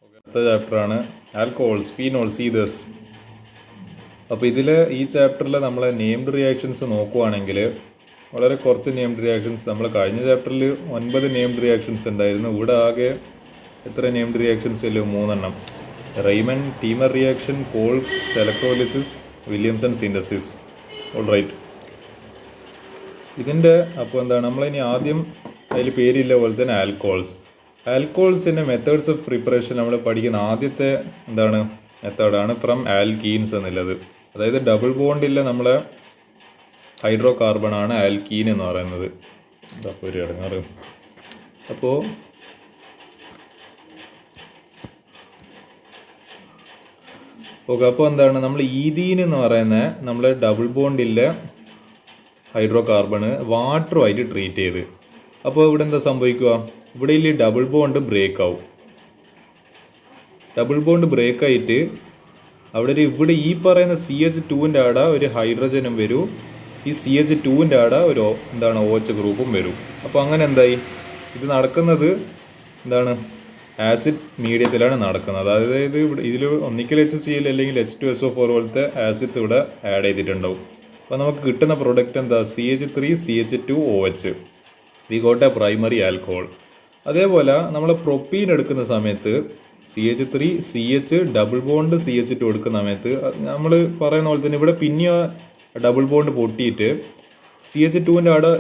അടുത്ത ചാപ്റ്ററാണ് alcohols, phenols, ethers. അപ്പോൾ ഈ ചാപ്റ്ററിൽ നമ്മൾ നെയിംഡ് റിയാക്ഷൻസ് നോക്കുവാണെങ്കിൽ വളരെ കുറച്ച് നെയിംഡ് റിയാക്ഷൻസ്. നമ്മൾ കഴിഞ്ഞ ചാപ്റ്ററിൽ 9 നെയിംഡ് റിയാക്ഷൻസ് ഉണ്ടായിരുന്നു. ഇവിടെ ആകെ എത്ര നെയിംഡ് റിയാക്ഷൻസ് ഇല്ല? 3 Reimer Tiemann reaction, Kolbe's electrolysis, Williamson synthesis. All right. ഇതിൻ്റെ അപ്പോൾ നമ്മളിനി ആദ്യം അതിൽ പേരില്ല പോലെ തന്നെ ആൽക്കഹോൾസിൻ്റെ മെത്തേഡ്സ് ഓഫ് പ്രിപ്പറേഷൻ നമ്മൾ പഠിക്കുന്ന ആദ്യത്തെ മെത്തേഡാണ് ഫ്രം ആൽക്കീൻസ് എന്നുള്ളത്. അതായത് ഡബിൾ ബോണ്ടില്ല നമ്മളെ ഹൈഡ്രോ കാർബണാണ് ആൽക്കീൻ എന്ന് പറയുന്നത്. ഇതപ്പോൾ ഒരു ഇടങ്ങാറ്. അപ്പോൾ നമ്മൾ ഈഥീൻ എന്ന് പറയുന്ന നമ്മൾ ഡബിൾ ബോണ്ടില്ല ഹൈഡ്രോ കാർബണ് വാട്ടറുമായിട്ട് ട്രീറ്റ് ചെയ്ത്. അപ്പോൾ ഇവിടെ എന്താ സംഭവിക്കുക? ഇവിടെ ഈ ഡബിൾ ബോണ്ട് ബ്രേക്ക് ആവും. ഡബിൾ ബോണ്ട് ബ്രേക്ക് ആയിട്ട് ഇവിടെ ഈ പറയുന്ന CH2-ൻ്റെ ആടെ ഒരു ഹൈഡ്രജനും വരും, ഈ CH2-ൻ്റെ ആടെ ഒരു OH ഗ്രൂപ്പും വരും. അപ്പോൾ അങ്ങനെ എന്തായി? ഇത് നടക്കുന്നത് ആസിഡ് മീഡിയത്തിലാണ് നടക്കുന്നത്. അതായത് ഇതിൽ ഒന്നിക്കൽ HCl അല്ലെങ്കിൽ H2SO4 പോലത്തെ ആസിഡ്സ് ഇവിടെ ആഡ് ചെയ്തിട്ടുണ്ടാവും. അപ്പോൾ നമുക്ക് കിട്ടുന്ന പ്രൊഡക്റ്റ് എന്താ? CH3CH2OH. We got A primary alcohol. അതേപോലെ നമ്മൾ പ്രൊപ്പീൻ എടുക്കുന്ന സമയത്ത് CH3CH ഡബിൾ ബോണ്ട് CH2 എടുക്കുന്ന സമയത്ത് നമ്മൾ പറയുന്ന പോലെ തന്നെ ഇവിടെ പിന്നെ ഡബിൾ ബോണ്ട് പൊട്ടിയിട്ട് CH2-ൻ്റെ അവിടെ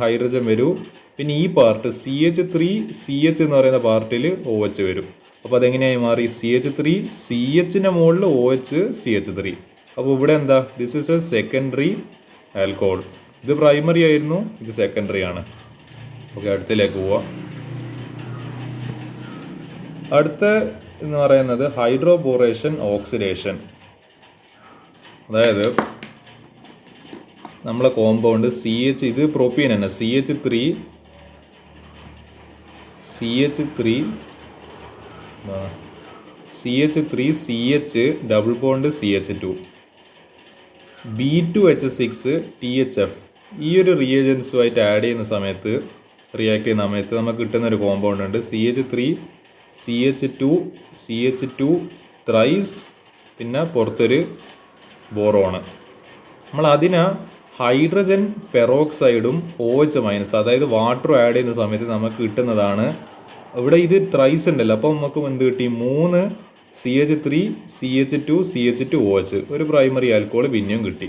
ഹൈഡ്രജൻ വരും. പിന്നെ ഈ പാർട്ട് CH3CH എന്ന് പറയുന്ന പാർട്ടിൽ OH വരും. അപ്പോൾ അതെങ്ങനെയായി മാറി? CH3CH-ൻ്റെ മുകളിൽ OH CH3. അപ്പോൾ ഇവിടെ this is A secondary alcohol. ഇത് പ്രൈമറി ആയിരുന്നു, ഇത് സെക്കൻഡറി ആണ്. ഓക്കെ, അടുത്തിലേക്ക് പോവാം. അടുത്ത എന്ന് പറയുന്നത് ഹൈഡ്രോബോറേഷൻ ഓക്സിഡേഷൻ. അതായത് നമ്മളെ കോമ്പൗണ്ട് ഇത് പ്രൊപ്പീൻ തന്നെ, CH3CH double bond CH2 B2H6 THF. ഈ ഒരു റിയേജൻസുമായിട്ട് ആഡ് ചെയ്യുന്ന സമയത്ത്, റിയാക്ട് ചെയ്യുന്ന സമയത്ത് നമുക്ക് കിട്ടുന്ന ഒരു കോമ്പൗണ്ട് ഉണ്ട് CH3CH2 ത്രൈസ്, പിന്നെ പുറത്തൊരു ബോറോണ്. നമ്മൾ അതിന് ഹൈഡ്രജൻ പെറോക്സൈഡും OH മൈനസ്, അതായത് വാട്ടറും ആഡ് ചെയ്യുന്ന സമയത്ത് നമുക്ക് കിട്ടുന്നതാണ്. ഇവിടെ ഇത് ത്രൈസ് ഉണ്ടല്ലോ, അപ്പോൾ നമുക്ക് എന്ത് കിട്ടി? 3 CH3CH2CH2OH, ഒരു പ്രൈമറി ആൽക്കഹോൾ പിന്നെയും കിട്ടി.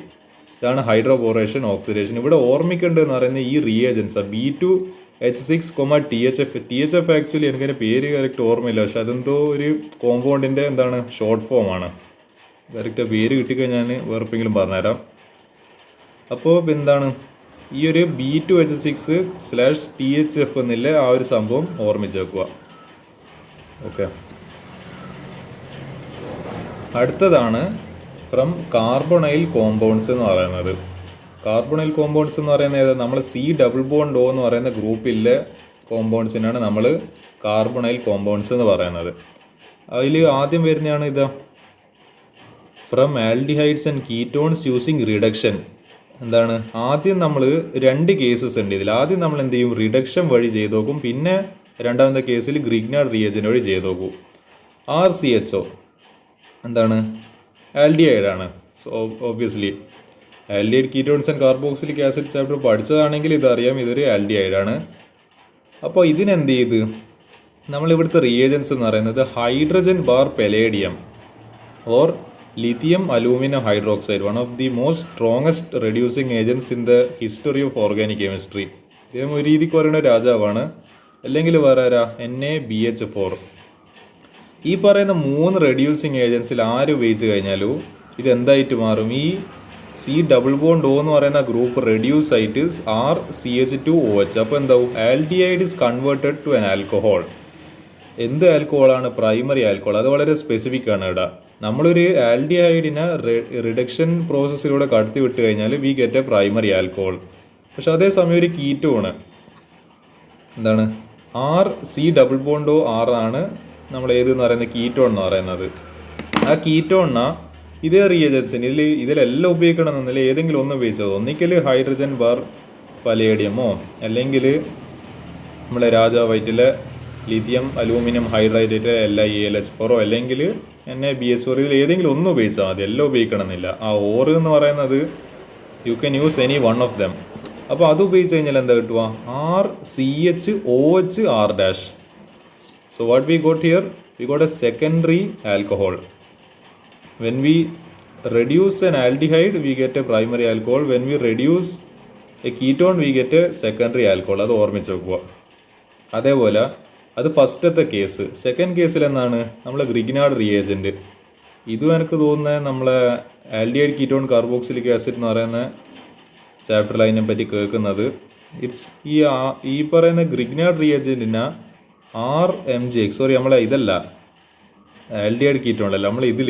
ഇതാണ് ഹൈഡ്രോബോറേഷൻ ഓക്സിഡേഷൻ. ഇവിടെ ഓർമ്മിക്കേണ്ടതെന്ന് പറയുന്നത് ഈ റിയേജൻസ് B2H6, THF. ആക്ച്വലി എനിക്കതിൻ്റെ പേര് കറക്റ്റ് ഓർമ്മയില്ല, പക്ഷെ അതെന്തോ ഒരു കോമ്പൗണ്ടിൻ്റെ ഷോർട്ട് ഫോം ആണ്. കറക്റ്റ് പേര് കിട്ടിക്കഴിഞ്ഞാൽ വേറെപ്പെങ്കിലും പറഞ്ഞുതരാം. അപ്പോൾ ഈ ഒരു B2H6/THF എന്നില്ല ആ ഒരു സംഭവം ഓർമ്മിച്ച് വെക്കുക. ഓക്കെ, അടുത്തതാണ് ഫ്രം കാർബണൈൽ കോമ്പൗണ്ട്സ് എന്ന് പറയുന്നത്. കാർബണൈൽ കോമ്പൗണ്ട്സ് എന്ന് പറയുന്നത് നമ്മൾ C ഡബിൾ ബോണ്ട് O എന്ന് പറയുന്ന ഗ്രൂപ്പിലെ കോമ്പൗണ്ട്സിനാണ് നമ്മൾ കാർബണൈൽ കോമ്പൗണ്ട്സ് എന്ന് പറയുന്നത്. അതിൽ ആദ്യം വരുന്നതാണ് from aldehydes and ketones using reduction. ആദ്യം നമ്മൾ 2 കേസസ് ഉണ്ട് ഇതിൽ. ആദ്യം നമ്മൾ എന്ത് ചെയ്യും? റിഡക്ഷൻ വഴി ചെയ്ത് നോക്കും. പിന്നെ രണ്ടാമത്തെ കേസിൽ ഗ്രിഗ്നാർഡ് റിയേജൻ വഴി ചെയ്ത് നോക്കും. RCHO ആൽഡിഹൈഡ് ആണ്. So obviously aldehyde ketones and carboxylic acid chapter പഠിച്ചതാണെങ്കിൽ ഇതറിയാം, ഇതൊരു ആൽഡിഹൈഡ് ആണ്. അപ്പോൾ ഇതിനെന്ത് ചെയ്ത് നമ്മളിവിടുത്തെ റിയേജൻസ് എന്ന് പറയുന്നത് hydrogen bar palladium or lithium aluminium hydroxide, one of the most strongest reducing agents in the history of organic chemistry. ഇദ്ദേഹം ഒരു രീതിക്ക് പറയുന്ന രാജാവാണ്. അല്ലെങ്കിൽ വേറെ NaBH4. ഈ പറയുന്ന 3 റെഡ്യൂസിങ് ഏജൻസിൽ ആര് ഉപയോഗിച്ച് കഴിഞ്ഞാലും ഇതെന്തായിട്ട് മാറും? ഈ C ഡബിൾ ബോണ്ട് O എന്ന് പറയുന്ന ഗ്രൂപ്പ് റെഡ്യൂസ് ആയിട്ട് RCH2OH. അപ്പോൾ എന്താവും? Aldehyde is converted to an alcohol. എന്ത് ആൽക്കഹോളാണ്? Primary alcohol. അത് വളരെ സ്പെസിഫിക് ആണ്. ഇവിടെ നമ്മളൊരു ആൽഡിഹൈഡിനെ റിഡക്ഷൻ പ്രോസസ്സിലൂടെ കടത്തി വിട്ട് കഴിഞ്ഞാൽ V get A primary alcohol. പക്ഷെ അതേസമയം ഒരു ketone C double bond O R ആണ് നമ്മൾ ഏതെന്ന് പറയുന്നത് കീറ്റോൺ എന്ന് പറയുന്നത്. ആ കീറ്റോണിനാ ഇതേ റിയേജൻസിന് ഇതിലെല്ലാം ഉപയോഗിക്കണമെന്നില്ല, ഏതെങ്കിലും ഒന്ന് ഉപയോഗിച്ചത്. ഒന്നിക്കൽ ഹൈഡ്രജൻ ബാർ പലേഡിയമോ അല്ലെങ്കിൽ നമ്മളെ രാജാവൈറ്റിലെ ലിഥിയം അലൂമിനിയം ഹൈഡ്രേറ്റ് LiAlH4 അല്ലെങ്കിൽ NaBH4 ഇതിൽ ഏതെങ്കിലും ഒന്ന് ഉപയോഗിച്ചാൽ മതി, എല്ലാം ഉപയോഗിക്കണമെന്നില്ല. ആ ഓറ് എന്ന് പറയുന്നത് you can use any one of them. അപ്പോൾ അത് ഉപയോഗിച്ച് കഴിഞ്ഞാൽ എന്താ കിട്ടുക? RCHOH R'. So what we got here? We got a secondary alcohol. When we reduce an aldehyde, we get a primary alcohol. When we reduce a ketone, we get a secondary alcohol. അത് ഓർമ്മിച്ച് വെക്കുക. അതേപോലെ അത് ഫസ്റ്റത്തെ case. Second കേസിൽ എന്താണ്? നമ്മളെ Grignard reagent. ഇതും എനിക്ക് തോന്നുന്നത് നമ്മളെ ആൽഡിഹൈഡ് കീറ്റോൺ കാർബോക്സിലിക് ആസിഡ് എന്ന് പറയുന്ന ചാപ്റ്ററിൽ അതിനെ പറ്റി കേൾക്കുന്നത്. ഇറ്റ്സ് ഈ പറയുന്ന ഗ്രിഗ്നാർഡ് റിയേജൻറ്റിന് RMGX, സോറി നമ്മളെ ഇതല്ല ആൽഡിഹൈഡ് കീറ്റോൺ അല്ല, നമ്മൾ ഇതിൽ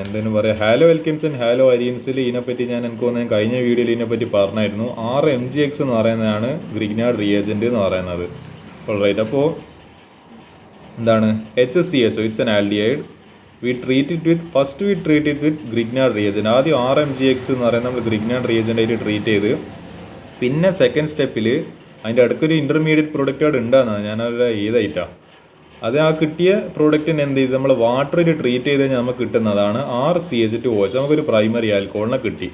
എന്തെന്ന് പറയുക, ഹാലോ എൽക്കിൻസൻ ഹാലോ അരീൻസിൽ ഇതിനെപ്പറ്റി എനിക്ക് തോന്നുന്നത് കഴിഞ്ഞ വീഡിയോയിൽ ഇതിനെപ്പറ്റി പറഞ്ഞായിരുന്നു. RMGX എന്ന് പറയുന്നതാണ് ഗ്രിഗ്നാർഡ് റിയേജൻറ്റ് എന്ന് പറയുന്നത്. റൈറ്റ്, അപ്പോൾ എന്താണ് HCHO? It's an aldehyde. V treat it with Grignard reagent. ആദ്യം RMGX എന്ന് പറയുന്നത് നമ്മൾ ഗ്രിഗ്നാർഡ് റിയേജൻ്റ് ആയിട്ട് ട്രീറ്റ് ചെയ്ത്, പിന്നെ സെക്കൻഡ് സ്റ്റെപ്പിൽ അതിൻ്റെ അടുത്തൊരു ഇൻ്റർമീഡിയറ്റ് പ്രൊഡക്റ്റ് അവിടെ ഉണ്ടാകുന്നത് ഞാനവിടെ ഏതായിട്ടാണ് അത് ആ കിട്ടിയ പ്രോഡക്റ്റിന് എന്ത് ചെയ്ത് നമ്മൾ വാട്ടറിൽ ട്രീറ്റ് ചെയ്ത് കഴിഞ്ഞാൽ നമുക്ക് കിട്ടുന്നതാണ് RCH2OH. നമുക്കൊരു പ്രൈമറി ആൽക്കഹോളിനെ കിട്ടി.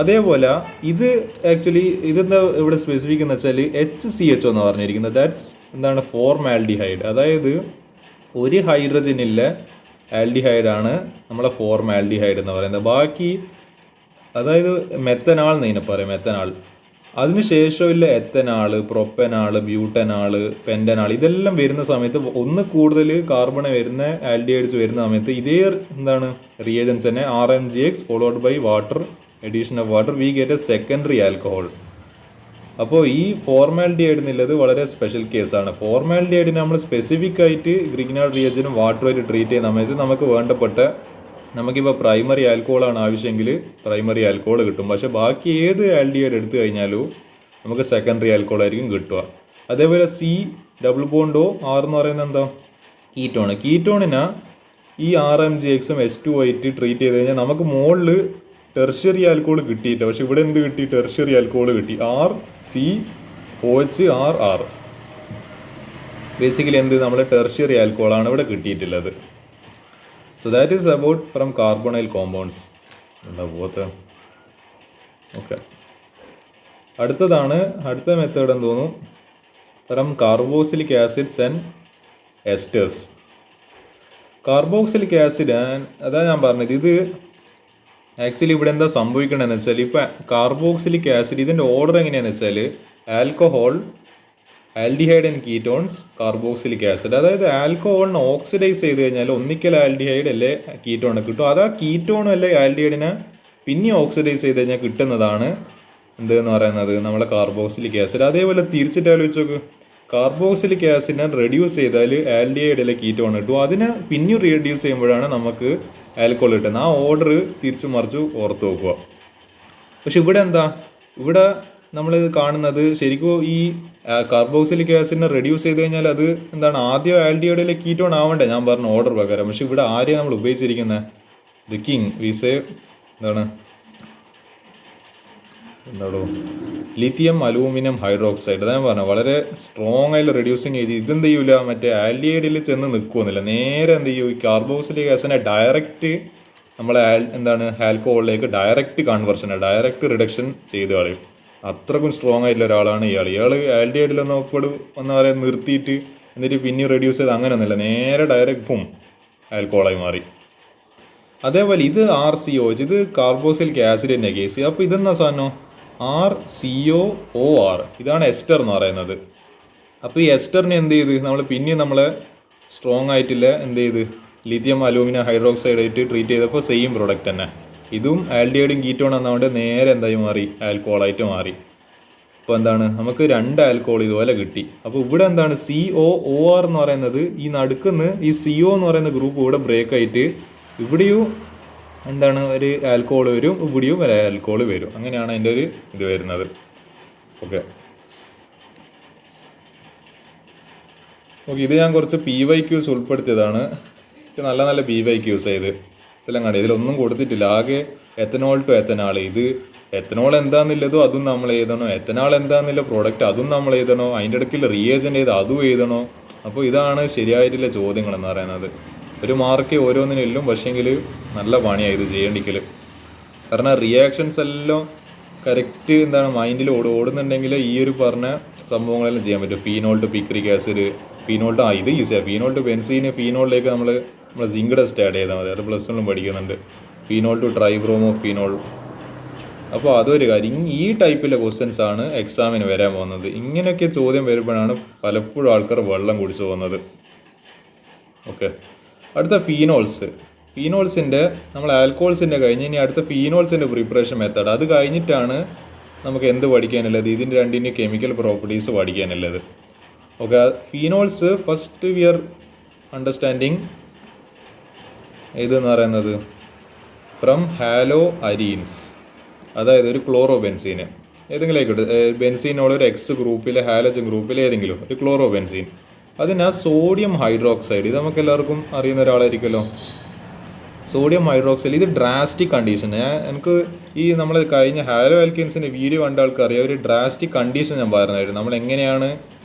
അതേപോലെ ഇത് ആക്ച്വലി ഇതെന്താ ഇവിടെ സ്പെസിഫിക് എന്ന് വെച്ചാൽ HCHO എന്ന് പറഞ്ഞിരിക്കുന്നത്. ദാറ്റ്സ് എന്താണ്? ഫോർമാൽഡിഹൈഡ്. അതായത് ഒരു ഹൈഡ്രജനില്ല ആൽഡിഹൈഡാണ് നമ്മളെ ഫോർമാൽഡിഹൈഡ് എന്ന് പറയുന്നത്. ബാക്കി അതായത് മെത്തനാൾ എന്ന് ഇതിനെ പറയാം, മെത്തനാൾ. അതിനുശേഷമില്ല എത്തനാള്, പ്രൊപ്പനാള്, ബ്യൂട്ടനാള്, പെൻറ്റനാൾ, ഇതെല്ലാം വരുന്ന സമയത്ത് ഒന്ന് കൂടുതൽ കാർബൺ വരുന്ന ആൽഡിഹൈഡ്സ് വരുന്ന സമയത്ത് ഇതേ എന്താണ് റിയേജൻസ് തന്നെ RMGX followed by water, addition of water, we get a secondary alcohol. അപ്പോൾ ഈ ഫോർമാൽഡിഹൈഡ് എന്നുള്ളത് വളരെ സ്പെഷ്യൽ കേസാണ്. ഫോർമാൽഡിഹൈഡിനെ നമ്മൾ സ്പെസിഫിക് ആയിട്ട് ഗ്രിഗ്നാർഡ് റിയേജനും വാട്ടറുമായിട്ട് ട്രീറ്റ് ചെയ്യുന്ന സമയത്ത് നമുക്ക് വേണ്ടപ്പെട്ട നമുക്കിപ്പോൾ പ്രൈമറി ആൽക്കഹോളാണ് ആവശ്യമെങ്കിൽ പ്രൈമറി ആൽക്കഹോൾ കിട്ടും. പക്ഷേ ബാക്കി ഏത് ആൽഡിഹൈഡ് എടുത്തു കഴിഞ്ഞാലും നമുക്ക് സെക്കൻഡറി ആൽക്കഹോൾ ആയിരിക്കും കിട്ടുക. അതേപോലെ C+R എന്ന് പറയുന്നത് എന്താ? കീറ്റോണിന് ഈ RMGXും H2O ആയിട്ട് ട്രീറ്റ് ചെയ്ത് കഴിഞ്ഞാൽ നമുക്ക് മുകളിൽ ടെർഷ്യറി ആൽക്കഹോൾ കിട്ടിയില്ല. പക്ഷെ ഇവിടെ എന്ത് കിട്ടി? ടെർഷ്യറി ആൽക്കഹോൾ കിട്ടി. RCOHR. ബേസിക്കലി എന്ത് നമ്മൾ ടെർഷ്യറി ആൽക്കഹോളാണ് ഇവിടെ കിട്ടിയിട്ടുള്ളത്. So that is about from carbonyl compounds. Okay, അടുത്ത മെത്തേഡ് എന്ന് തോന്നുന്നു from carboxylic acids and എസ്റ്റേഴ്സ്. Carboxylic acid അതാണ് ഞാൻ പറഞ്ഞത്. ഇത് ആക്ച്വലി ഇവിടെ എന്താ സംഭവിക്കണമെന്ന് വെച്ചാൽ ഇപ്പോൾ കാർബോക്സിലിക് ആസിഡ് ഇതിൻ്റെ ഓർഡർ എങ്ങനെയാണെന്ന് വെച്ചാൽ alcohol, aldehyde and ketones, carboxylic acid. അതായത് ആൽക്കഹോളിനെ ഓക്സിഡൈസ് ചെയ്ത് കഴിഞ്ഞാൽ ഒന്നിക്കൽ ആൽഡിഹൈഡ് അല്ലേ കീറ്റോൺ കിട്ടും. അത് ആ കീറ്റോണും അല്ലെ ആൽഡിഹൈഡിനെ പിന്നെ ഓക്സിഡൈസ് ചെയ്ത് കഴിഞ്ഞാൽ കിട്ടുന്നതാണ് എന്തെന്ന് പറയുന്നത് നമ്മളെ കാർബോക്സിലിക് ആസിഡ്. അതേപോലെ തിരിച്ചിട്ട് ആലോചിച്ച് നോക്ക്, കാർബോക്സിലിക് ആസിഡിനെ റെഡ്യൂസ് ചെയ്താൽ ആൽഡിഹൈഡ് അല്ലെ കീറ്റോൺ കിട്ടും. അതിനെ പിന്നെയും റെഡ്യൂസ് ചെയ്യുമ്പോഴാണ് നമുക്ക് ആൽക്കഹോൾ കിട്ടുന്നത്. ആ ഓർഡർ തിരിച്ചു മറിച്ച് ഓർത്ത് വെക്കുക. പക്ഷെ ഇവിടെ എന്താ? ഇവിടെ നമ്മൾ കാണുന്നത് ശരിക്കും ഈ കാർബോക്സിലിക് ആസിഡിനെ റെഡ്യൂസ് ചെയ്ത് കഴിഞ്ഞാൽ അത് എന്താണ് ആദ്യം ആൽഡിഹൈഡിലെ കീറ്റോൺ ആവണ്ടേ ഞാൻ പറഞ്ഞ ഓർഡർ പ്രകാരം. പക്ഷെ ഇവിടെ ആരെയാണ് നമ്മൾ ഉപയോഗിച്ചിരിക്കുന്നത്? ദി കിങ് വി സേ എന്താണോ ലിഥിയം അലൂമിനിയം ഹൈഡ്രോക്സൈഡ്. അതാ ഞാൻ പറഞ്ഞത് വളരെ സ്ട്രോങ് ആയിട്ട് റെഡ്യൂസിങ് ചെയ്ത് ഇതെന്ത് ചെയ്യൂല മറ്റേ ആൽഡിഹൈഡിൽ ചെന്ന് നിൽക്കുമെന്നില്ല. നേരെ എന്ത് ചെയ്യും? ഈ കാർബോക്സിലിക് ആസിഡിനെ ഡയറക്റ്റ് നമ്മളെ എന്താണ് ആൽക്കഹോളിലേക്ക് ഡയറക്റ്റ് കൺവേർഷൻ, ഡയറക്റ്റ് റിഡക്ഷൻ ചെയ്ത് കളയും. അത്രക്കും സ്ട്രോങ് ആയിട്ടുള്ള ഒരാളാണ് ഇയാൾ. ആൽഡിഹൈഡിലൊന്നും ഒപ്പിടും എന്ന് പറയാൻ നിർത്തിയിട്ട് എന്നിട്ട് പിന്നെ റെഡ്യൂസ് ചെയ്ത് അങ്ങനെയൊന്നുമില്ല, നേരെ ഡയറക്റ്റ് ബും ആൽക്കഹോളായി മാറി. അതേപോലെ ഇത് RCOH, ഇത് കാർബോക്സിലിക് ആസിഡിൻ്റെ കേസ്. അപ്പോൾ ഇതെന്നാ സാധനം? RCOOR. ഇതാണ് എസ്റ്റർ എന്ന് പറയുന്നത്. അപ്പോൾ ഈ എസ്റ്ററിനെ എന്ത് ചെയ്ത് നമ്മൾ പിന്നെയും നമ്മളെ സ്ട്രോങ് ആയിട്ടില്ല എന്ത് ചെയ്ത് ലിഥിയം അലൂമിനിയം ഹൈഡ്രോക്സൈഡ് ആയിട്ട് ട്രീറ്റ് ചെയ്തപ്പോൾ സെയിം പ്രൊഡക്റ്റ് തന്നെ. ഇതും ആൽഡിഹൈഡും കീറ്റോൺ എന്നതുകൊണ്ട് നേരെ എന്തായി മാറി? ആൽക്കഹോളായിട്ട് മാറി. അപ്പോൾ എന്താണ് നമുക്ക് 2 ആൽക്കഹോൾ ഇതുപോലെ കിട്ടി. അപ്പോൾ ഇവിടെ എന്താണ് COOR എന്ന് പറയുന്നത് ഈ നടുക്കുന്ന് ഈ CO എന്ന് പറയുന്ന ഗ്രൂപ്പ് ഇവിടെ ബ്രേക്ക് ആയിട്ട് ഇവിടെയും എന്താണ് ഒരു ആൽക്കഹോൾ വരും, ഇവിടെയും ഒരു ആൽക്കഹോൾ വരും. അങ്ങനെയാണ് അതിൻ്റെ ഒരു ഇത് വരുന്നത്. ഓക്കെ, ഇത് ഞാൻ കുറച്ച് PYQs ഉൾപ്പെടുത്തിയതാണ്. നല്ല PYQs ഇത്. ഇതെല്ലാം കണ്ടു, ഇതിലൊന്നും കൊടുത്തിട്ടില്ല. ആകെ എത്തനോൾ ടു എത്തനാൾ. ഇത് എത്തനോൾ എന്താണെന്നുള്ളതോ അതും നമ്മൾ എഴുതണോ, എത്തനാൾ എന്താണെന്നുള്ള പ്രോഡക്റ്റ് അതും നമ്മൾ എഴുതണോ, അതിൻ്റെ ഇടയ്ക്കുള്ള റിയേജൻ്റ് ഏത് അതും എഴുതണോ. അപ്പോൾ ഇതാണ് ശരിയായിട്ടുള്ള ചോദ്യങ്ങൾ എന്ന് പറയുന്നത്. ഒരു മാർക്ക് ഓരോന്നിനെല്ലാം, പക്ഷേങ്കിൽ നല്ല പണിയാണ് ഇത് ചെയ്യേണ്ടിക്കൽ. കാരണം റിയാക്ഷൻസ് എല്ലാം കറക്റ്റ് മൈൻഡിൽ ഓടുന്നുണ്ടെങ്കിൽ ഈ ഒരു പറഞ്ഞ സംഭവങ്ങളെല്ലാം ചെയ്യാൻ പറ്റും. Phenol to picric acid, phenol to ഇത് ഈസിയാണ്. ഫീനോൾ ടു ബെൻസീന്, ഫീനോളിലേക്ക് നമ്മളെ സിങ്ക് ഡസ്റ്റ് ആഡ് ചെയ്താൽ മതി. അത് പ്ലസ് വണ്ണും പഠിക്കുന്നുണ്ട്. Phenol to tribromo phenol. അപ്പോൾ അതൊരു കാര്യം. ഈ ടൈപ്പിലെ ക്വസ്റ്റ്യൻസ് ആണ് എക്സാമിന് വരാൻ പോകുന്നത്. ഇങ്ങനെയൊക്കെ ചോദ്യം വരുമ്പോഴാണ് പലപ്പോഴും ആൾക്കാർ വെള്ളം കുടിച്ചു പോകുന്നത്. ഓക്കെ, അടുത്ത ഫീനോൾസിൻ്റെ നമ്മൾ ആൽക്കോൾസിൻ്റെ കഴിഞ്ഞ് ഇനി അടുത്ത ഫീനോൾസിൻ്റെ പ്രിപ്പറേഷൻ മെത്തേഡ്. അത് കഴിഞ്ഞിട്ടാണ് നമുക്ക് എന്ത് പഠിക്കാനുള്ളത്, ഇതിൻ്റെ രണ്ടിൻ്റെ കെമിക്കൽ പ്രോപ്പർട്ടീസ് പഠിക്കാനുള്ളത്. Okay, phenols first we are understanding ഇതെന്ന് പറയുന്നത് ഫ്രം ഹാലോ അരീൻസ്. അതായത് ഒരു ക്ലോറോ ബെൻസീന് ഏതെങ്കിലും ആയിക്കോട്ടെ, ബെൻസീനോട് ഒരു എക്സ് ഗ്രൂപ്പിലെ ഹാലജൻ ഗ്രൂപ്പിൽ ഏതെങ്കിലും ഒരു ക്ലോറോ ബെൻസീൻ, അതിന് സോഡിയം ഹൈഡ്രോക്സൈഡ്. ഇത് നമുക്ക് എല്ലാവർക്കും അറിയുന്ന ഒരാളായിരിക്കുമല്ലോ, സോഡിയം ഹൈഡ്രോക്സൈഡ്. ഇത് ഡ്രാസ്റ്റിക് കണ്ടീഷൻ. എനിക്ക് ഈ നമ്മൾ കഴിഞ്ഞ ഹാലോ ആൽക്കീൻസിൻ്റെ വീഡിയോ കണ്ട ആൾക്കറിയാം, ഒരു ഡ്രാസ്റ്റിക് കണ്ടീഷൻ ഞാൻ പറഞ്ഞായിരുന്നു. നമ്മൾ എങ്ങനെയാണ്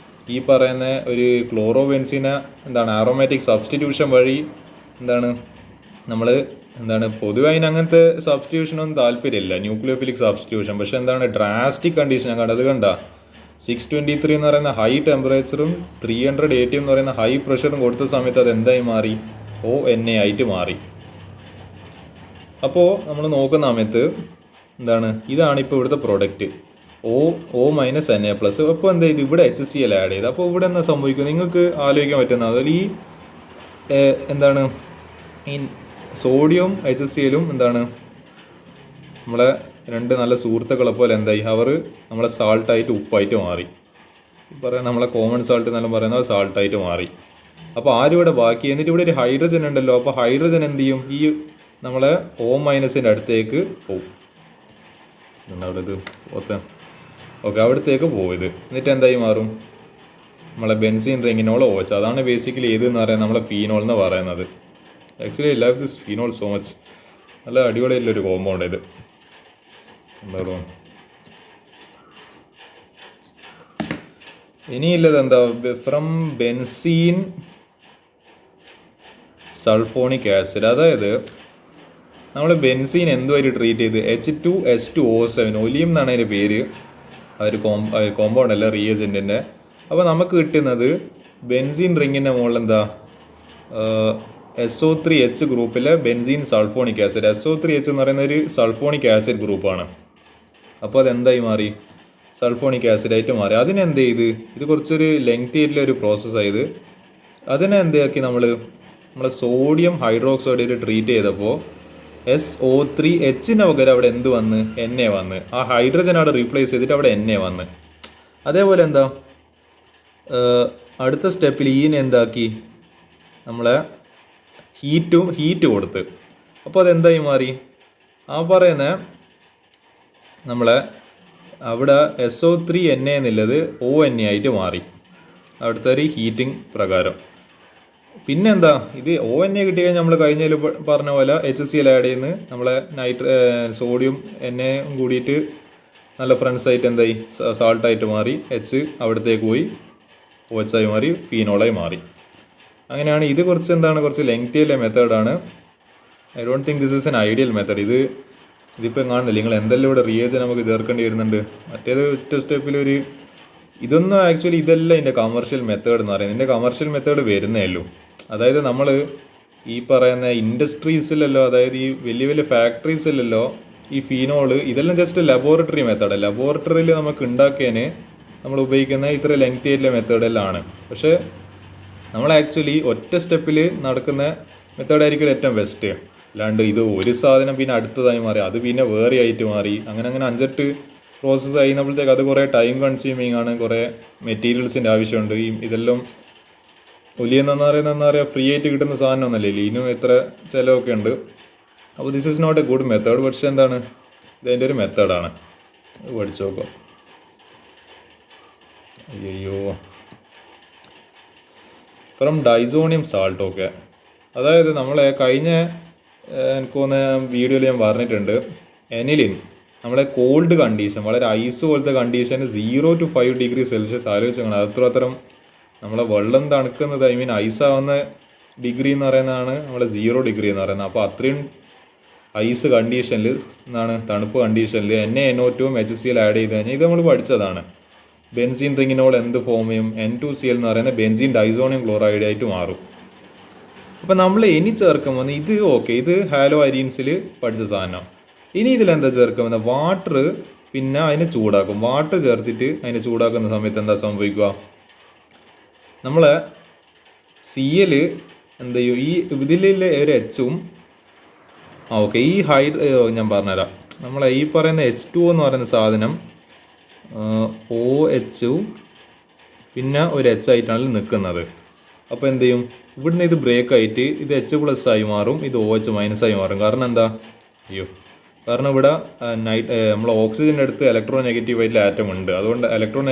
ഈ പറയുന്ന ഒരു ക്ലോറോ ബെൻസീനെ ആറോമാറ്റിക് സബ്സ്റ്റിറ്റ്യൂഷൻ വഴി നമ്മൾ പൊതുവെ അതിന് അങ്ങനത്തെ സബ്സ്റ്റിറ്റ്യൂഷനൊന്നും താല്പര്യമില്ല, ന്യൂക്ലിയോഫിലിക് സബ്സ്റ്റിറ്റ്യൂഷൻ. പക്ഷേ ഡ്രാസ്റ്റിക് കണ്ടീഷൻ ഞാൻ കണ്ടത് 623 എന്ന് പറയുന്ന ഹൈ ടെമ്പറേച്ചറും 380 എന്ന് പറയുന്ന ഹൈ പ്രഷറും കൊടുത്ത സമയത്ത് അത് എന്തായി മാറി, ONA ആയിട്ട് മാറി. അപ്പോൾ നമ്മൾ നോക്കുന്ന സമയത്ത് ഇതാണ് ഇപ്പോൾ ഇവിടുത്തെ പ്രൊഡക്റ്റ്, O - Na+. അപ്പോൾ എന്താ ഇത് ഇവിടെ HCl ആഡ് ചെയ്ത്. അപ്പോൾ ഇവിടെ എന്താ സംഭവിക്കുന്നത് നിങ്ങൾക്ക് ആലോചിക്കാൻ പറ്റുന്ന, അതിൽ ഈ ഈ സോഡിയം HClഉം നമ്മളെ രണ്ട് നല്ല സുഹൃത്തുക്കളെ പോലെ അവർ നമ്മളെ സാൾട്ടായിട്ട് ഉപ്പായിട്ട് മാറി. പറയാം നമ്മളെ കോമൺ സാൾട്ട് എന്നെല്ലാം പറയുന്നത് സാൾട്ടായിട്ട് മാറി. അപ്പോൾ ആരും ഇവിടെ ബാക്കി. എന്നിട്ട് ഇവിടെ ഒരു ഹൈഡ്രജൻ ഉണ്ടല്ലോ, അപ്പോൾ ഹൈഡ്രജൻ എന്ത് ചെയ്യും, ഈ നമ്മളെ O- അടുത്തേക്ക് പോവും. ഓക്കെ, അവിടത്തേക്ക് പോകും ഇത്. എന്നിട്ട് എന്തായി മാറും, നമ്മളെ ബെൻസീൻ റിങ്ങിനോൾ OH. അതാണ് ബേസിക്കലി ഏതെന്ന് പറയുന്നത് നമ്മളെ ഫീനോൾ എന്ന് പറയുന്നത്. Actually I love this phenol so much. നല്ല അടിപൊളിയായിട്ടുള്ളൊരു കോമ്പൗണ്ട് ഇത്. ഇനിയുള്ളത് ഫ്രം ബെൻസീൻ സൾഫോണിക് ആസിഡ്. അതായത് നമ്മൾ ബെൻസീൻ എന്തുമായിട്ട് ട്രീറ്റ് ചെയ്ത് H2H2O7 ഒലിയം എന്നാണ് അതിൻ്റെ പേര്. അതൊരു കോമ്പൗണ്ട് അല്ല, റിയേജൻറ്റിൻ്റെ. അപ്പോൾ നമുക്ക് കിട്ടുന്നത് ബെൻസീൻ റിങ്ങിൻ്റെ മുകളിൽ SO3H ഗ്രൂപ്പിലെ ബെൻസീൻ സൾഫോണിക് ആസിഡ്. SO3H എന്ന് പറയുന്ന ഒരു സൾഫോണിക് ആസിഡ് ഗ്രൂപ്പാണ്. അപ്പോൾ അതെന്തായി മാറി, സൾഫോണിക് ആസിഡായിട്ട് മാറി. അതിനെന്ത് ചെയ്ത്, ഇത് കുറച്ചൊരു ലെങ്തി ആയിട്ടുള്ള ഒരു പ്രോസസ്സായത്. അതിനെ എന്താക്കി നമ്മൾ സോഡിയം ഹൈഡ്രോക്സൈഡ് ട്രീറ്റ് ചെയ്തപ്പോൾ SO3Hന് പകരം അവിടെ എന്ത് വന്ന്, Na വന്ന്. ആ ഹൈഡ്രജൻ അവിടെ റീപ്ലേസ് ചെയ്തിട്ട് അവിടെ Na വന്ന്. അതേപോലെ അടുത്ത സ്റ്റെപ്പിൽ ഈനെ എന്താക്കി, നമ്മളെ ഹീറ്റ് കൊടുത്ത്. അപ്പോൾ അതെന്തായി മാറി, ആ പറയുന്ന നമ്മളെ അവിടെ SO3Na എന്നുള്ളത് ONA ആയിട്ട് മാറി അവിടുത്തെ ഒരു ഹീറ്റിംഗ് പ്രകാരം. പിന്നെന്താ, ഇത് ONA കിട്ടിക്കഴിഞ്ഞാൽ നമ്മൾ കഴിഞ്ഞതിൽ പറഞ്ഞ പോലെ HCl ആഡ് ചെയ്യുന്ന നമ്മളെ സോഡിയം Na കൂടിയിട്ട് നല്ല ഫ്രണ്ട്സ് ആയിട്ട് എന്തായി സാൾട്ടായിട്ട് മാറി. H അവിടത്തേക്ക് പോയി OH ആയി മാറി, ഫീനോളായി മാറി. അങ്ങനെയാണ് ഇത്. കുറച്ച് ലെങ്തിയുള്ള മെത്തേഡാണ്. I don't think this is N ideal method. ഇതിപ്പോൾ കാണുന്നില്ല നിങ്ങൾ എന്തെല്ലാം ഇവിടെ റിയേജൻ നമുക്ക് ചേർക്കേണ്ടി വരുന്നുണ്ട്. മറ്റേത് ഒറ്റ സ്റ്റെപ്പിലൊരു ഇതൊന്നും ആക്ച്വലി ഇതെല്ലാം ഇതിൻ്റെ കമേർഷ്യൽ മെത്തേഡ് എന്ന് പറയുന്നത്. ഇതിൻ്റെ കമേർഷ്യൽ മെത്തേഡ് വരുന്നേ ഉള്ളൂ. അതായത് നമ്മൾ ഈ പറയുന്ന ഇൻഡസ്ട്രീസിലല്ലോ, അതായത് ഈ വലിയ വലിയ ഫാക്ടറീസിലല്ലോ ഈ ഫീനോള് ഇതെല്ലാം ജസ്റ്റ് ലബോറട്ടറി മെത്തേഡ്. ലബോറട്ടറിയിൽ നമുക്ക് ഉണ്ടാക്കിയതിന് നമ്മൾ ഉപയോഗിക്കുന്ന ഇത്ര ലെങ്തി ആയിട്ടുള്ള മെത്തേഡെല്ലാം. പക്ഷേ നമ്മൾ ആക്ച്വലി ഒറ്റ സ്റ്റെപ്പിൽ നടക്കുന്ന മെത്തേഡായിരിക്കും ഏറ്റവും ബെസ്റ്റ്. അല്ലാണ്ട് ഇത് ഒരു സാധനം പിന്നെ അടുത്തതായി മാറി, അത് പിന്നെ വേറെ ആയിട്ട് മാറി, അങ്ങനെ 5-8 പ്രോസസ്സ് കഴിയുമ്പോഴത്തേക്ക് അത് കുറേ ടൈം കൺസ്യൂമിങ് ആണ്, കുറേ മെറ്റീരിയൽസിൻ്റെ ആവശ്യമുണ്ട്. ഇതെല്ലാം ഒലിയെന്ന് പറയുക ഫ്രീ ആയിട്ട് കിട്ടുന്ന സാധനം ഒന്നല്ലേ, ഇതിനും എത്ര ചിലവൊക്കെ ഉണ്ട്. അപ്പോൾ this is not a good method. പക്ഷേ ഇതെൻ്റെ ഒരു മെത്തേഡാണ്, പഠിച്ചു നോക്കാം. അയ്യോ, ഫ്രം ഡൈസോണിയം സാൾട്ട്. ഓക്കെ, അതായത് നമ്മളെ കഴിഞ്ഞ എനിക്ക് തോന്നുന്ന വീഡിയോയിൽ ഞാൻ പറഞ്ഞിട്ടുണ്ട്. എനിലിൻ നമ്മുടെ കോൾഡ് കണ്ടീഷൻ, വളരെ ഐസ് പോലത്തെ കണ്ടീഷന് 0 to 5 ഡിഗ്രി സെൽഷ്യസ് ആലോചിച്ചാണ്. അത്രമാത്രം നമ്മളെ വെള്ളം തണുക്കുന്നത്, ഐ മീൻ ഐസാവുന്ന ഡിഗ്രി എന്ന് പറയുന്നതാണ് നമ്മളെ 0 ഡിഗ്രി എന്ന് പറയുന്നത്. അപ്പോൾ അത്രയും ഐസ് കണ്ടീഷനിൽ എന്താണ് തണുപ്പ് കണ്ടീഷനിൽ NaNO2 HCl ആഡ് ചെയ്ത് കഴിഞ്ഞാൽ ഇത് നമ്മൾ പഠിച്ചതാണ്. ബെൻസീൻ റിങ്ങിനോട് എന്ത് ഫോം ചെയ്യും? N2Cl എന്ന് പറയുന്ന ബെൻസീൻ ഡൈസോണിയം ക്ലോറൈഡ് ആയിട്ട് മാറും. അപ്പം നമ്മൾ ഇനി ചേർക്കുമ്പോൾ ഇത് ഓക്കെ, ഇത് ഹാലോ അരീൻസിൽ പഠിച്ച സാധനം. ഇനി ഇതിലെന്താ ചേർക്കുമ്പോൾ വാട്ടർ, പിന്നെ അതിനെ ചൂടാക്കും. വാട്ടർ ചേർത്തിട്ട് അതിനെ ചൂടാക്കുന്ന സമയത്ത് എന്താ സംഭവിക്കുക? നമ്മളെ Cl എന്ത് ചെയ്യും? ഈ ഇതിലുള്ള ഒരു എച്ചും ഓക്കെ, ഈ ഞാൻ പറഞ്ഞുതരാം. നമ്മളെ ഈ പറയുന്ന H2O എന്ന് പറയുന്ന സാധനം OH പിന്നെ ഒരു H ആയിട്ടാണ് നിൽക്കുന്നത്. അപ്പോൾ എന്ത് ചെയ്യും? ഇവിടുന്ന് ഇത് ബ്രേക്ക് ആയിട്ട് ഇത് H+ ആയി മാറും, ഇത് OH- ആയി മാറും. കാരണം എന്താ? കാരണം ഇവിടെ നമ്മൾ ഓക്സിജൻ്റെ അടുത്ത് ഇലക്ട്രോ നെഗറ്റീവ് ആയിട്ടുള്ള ആറ്റം ഉണ്ട്. അതുകൊണ്ട് ഇലക്ട്രോൺ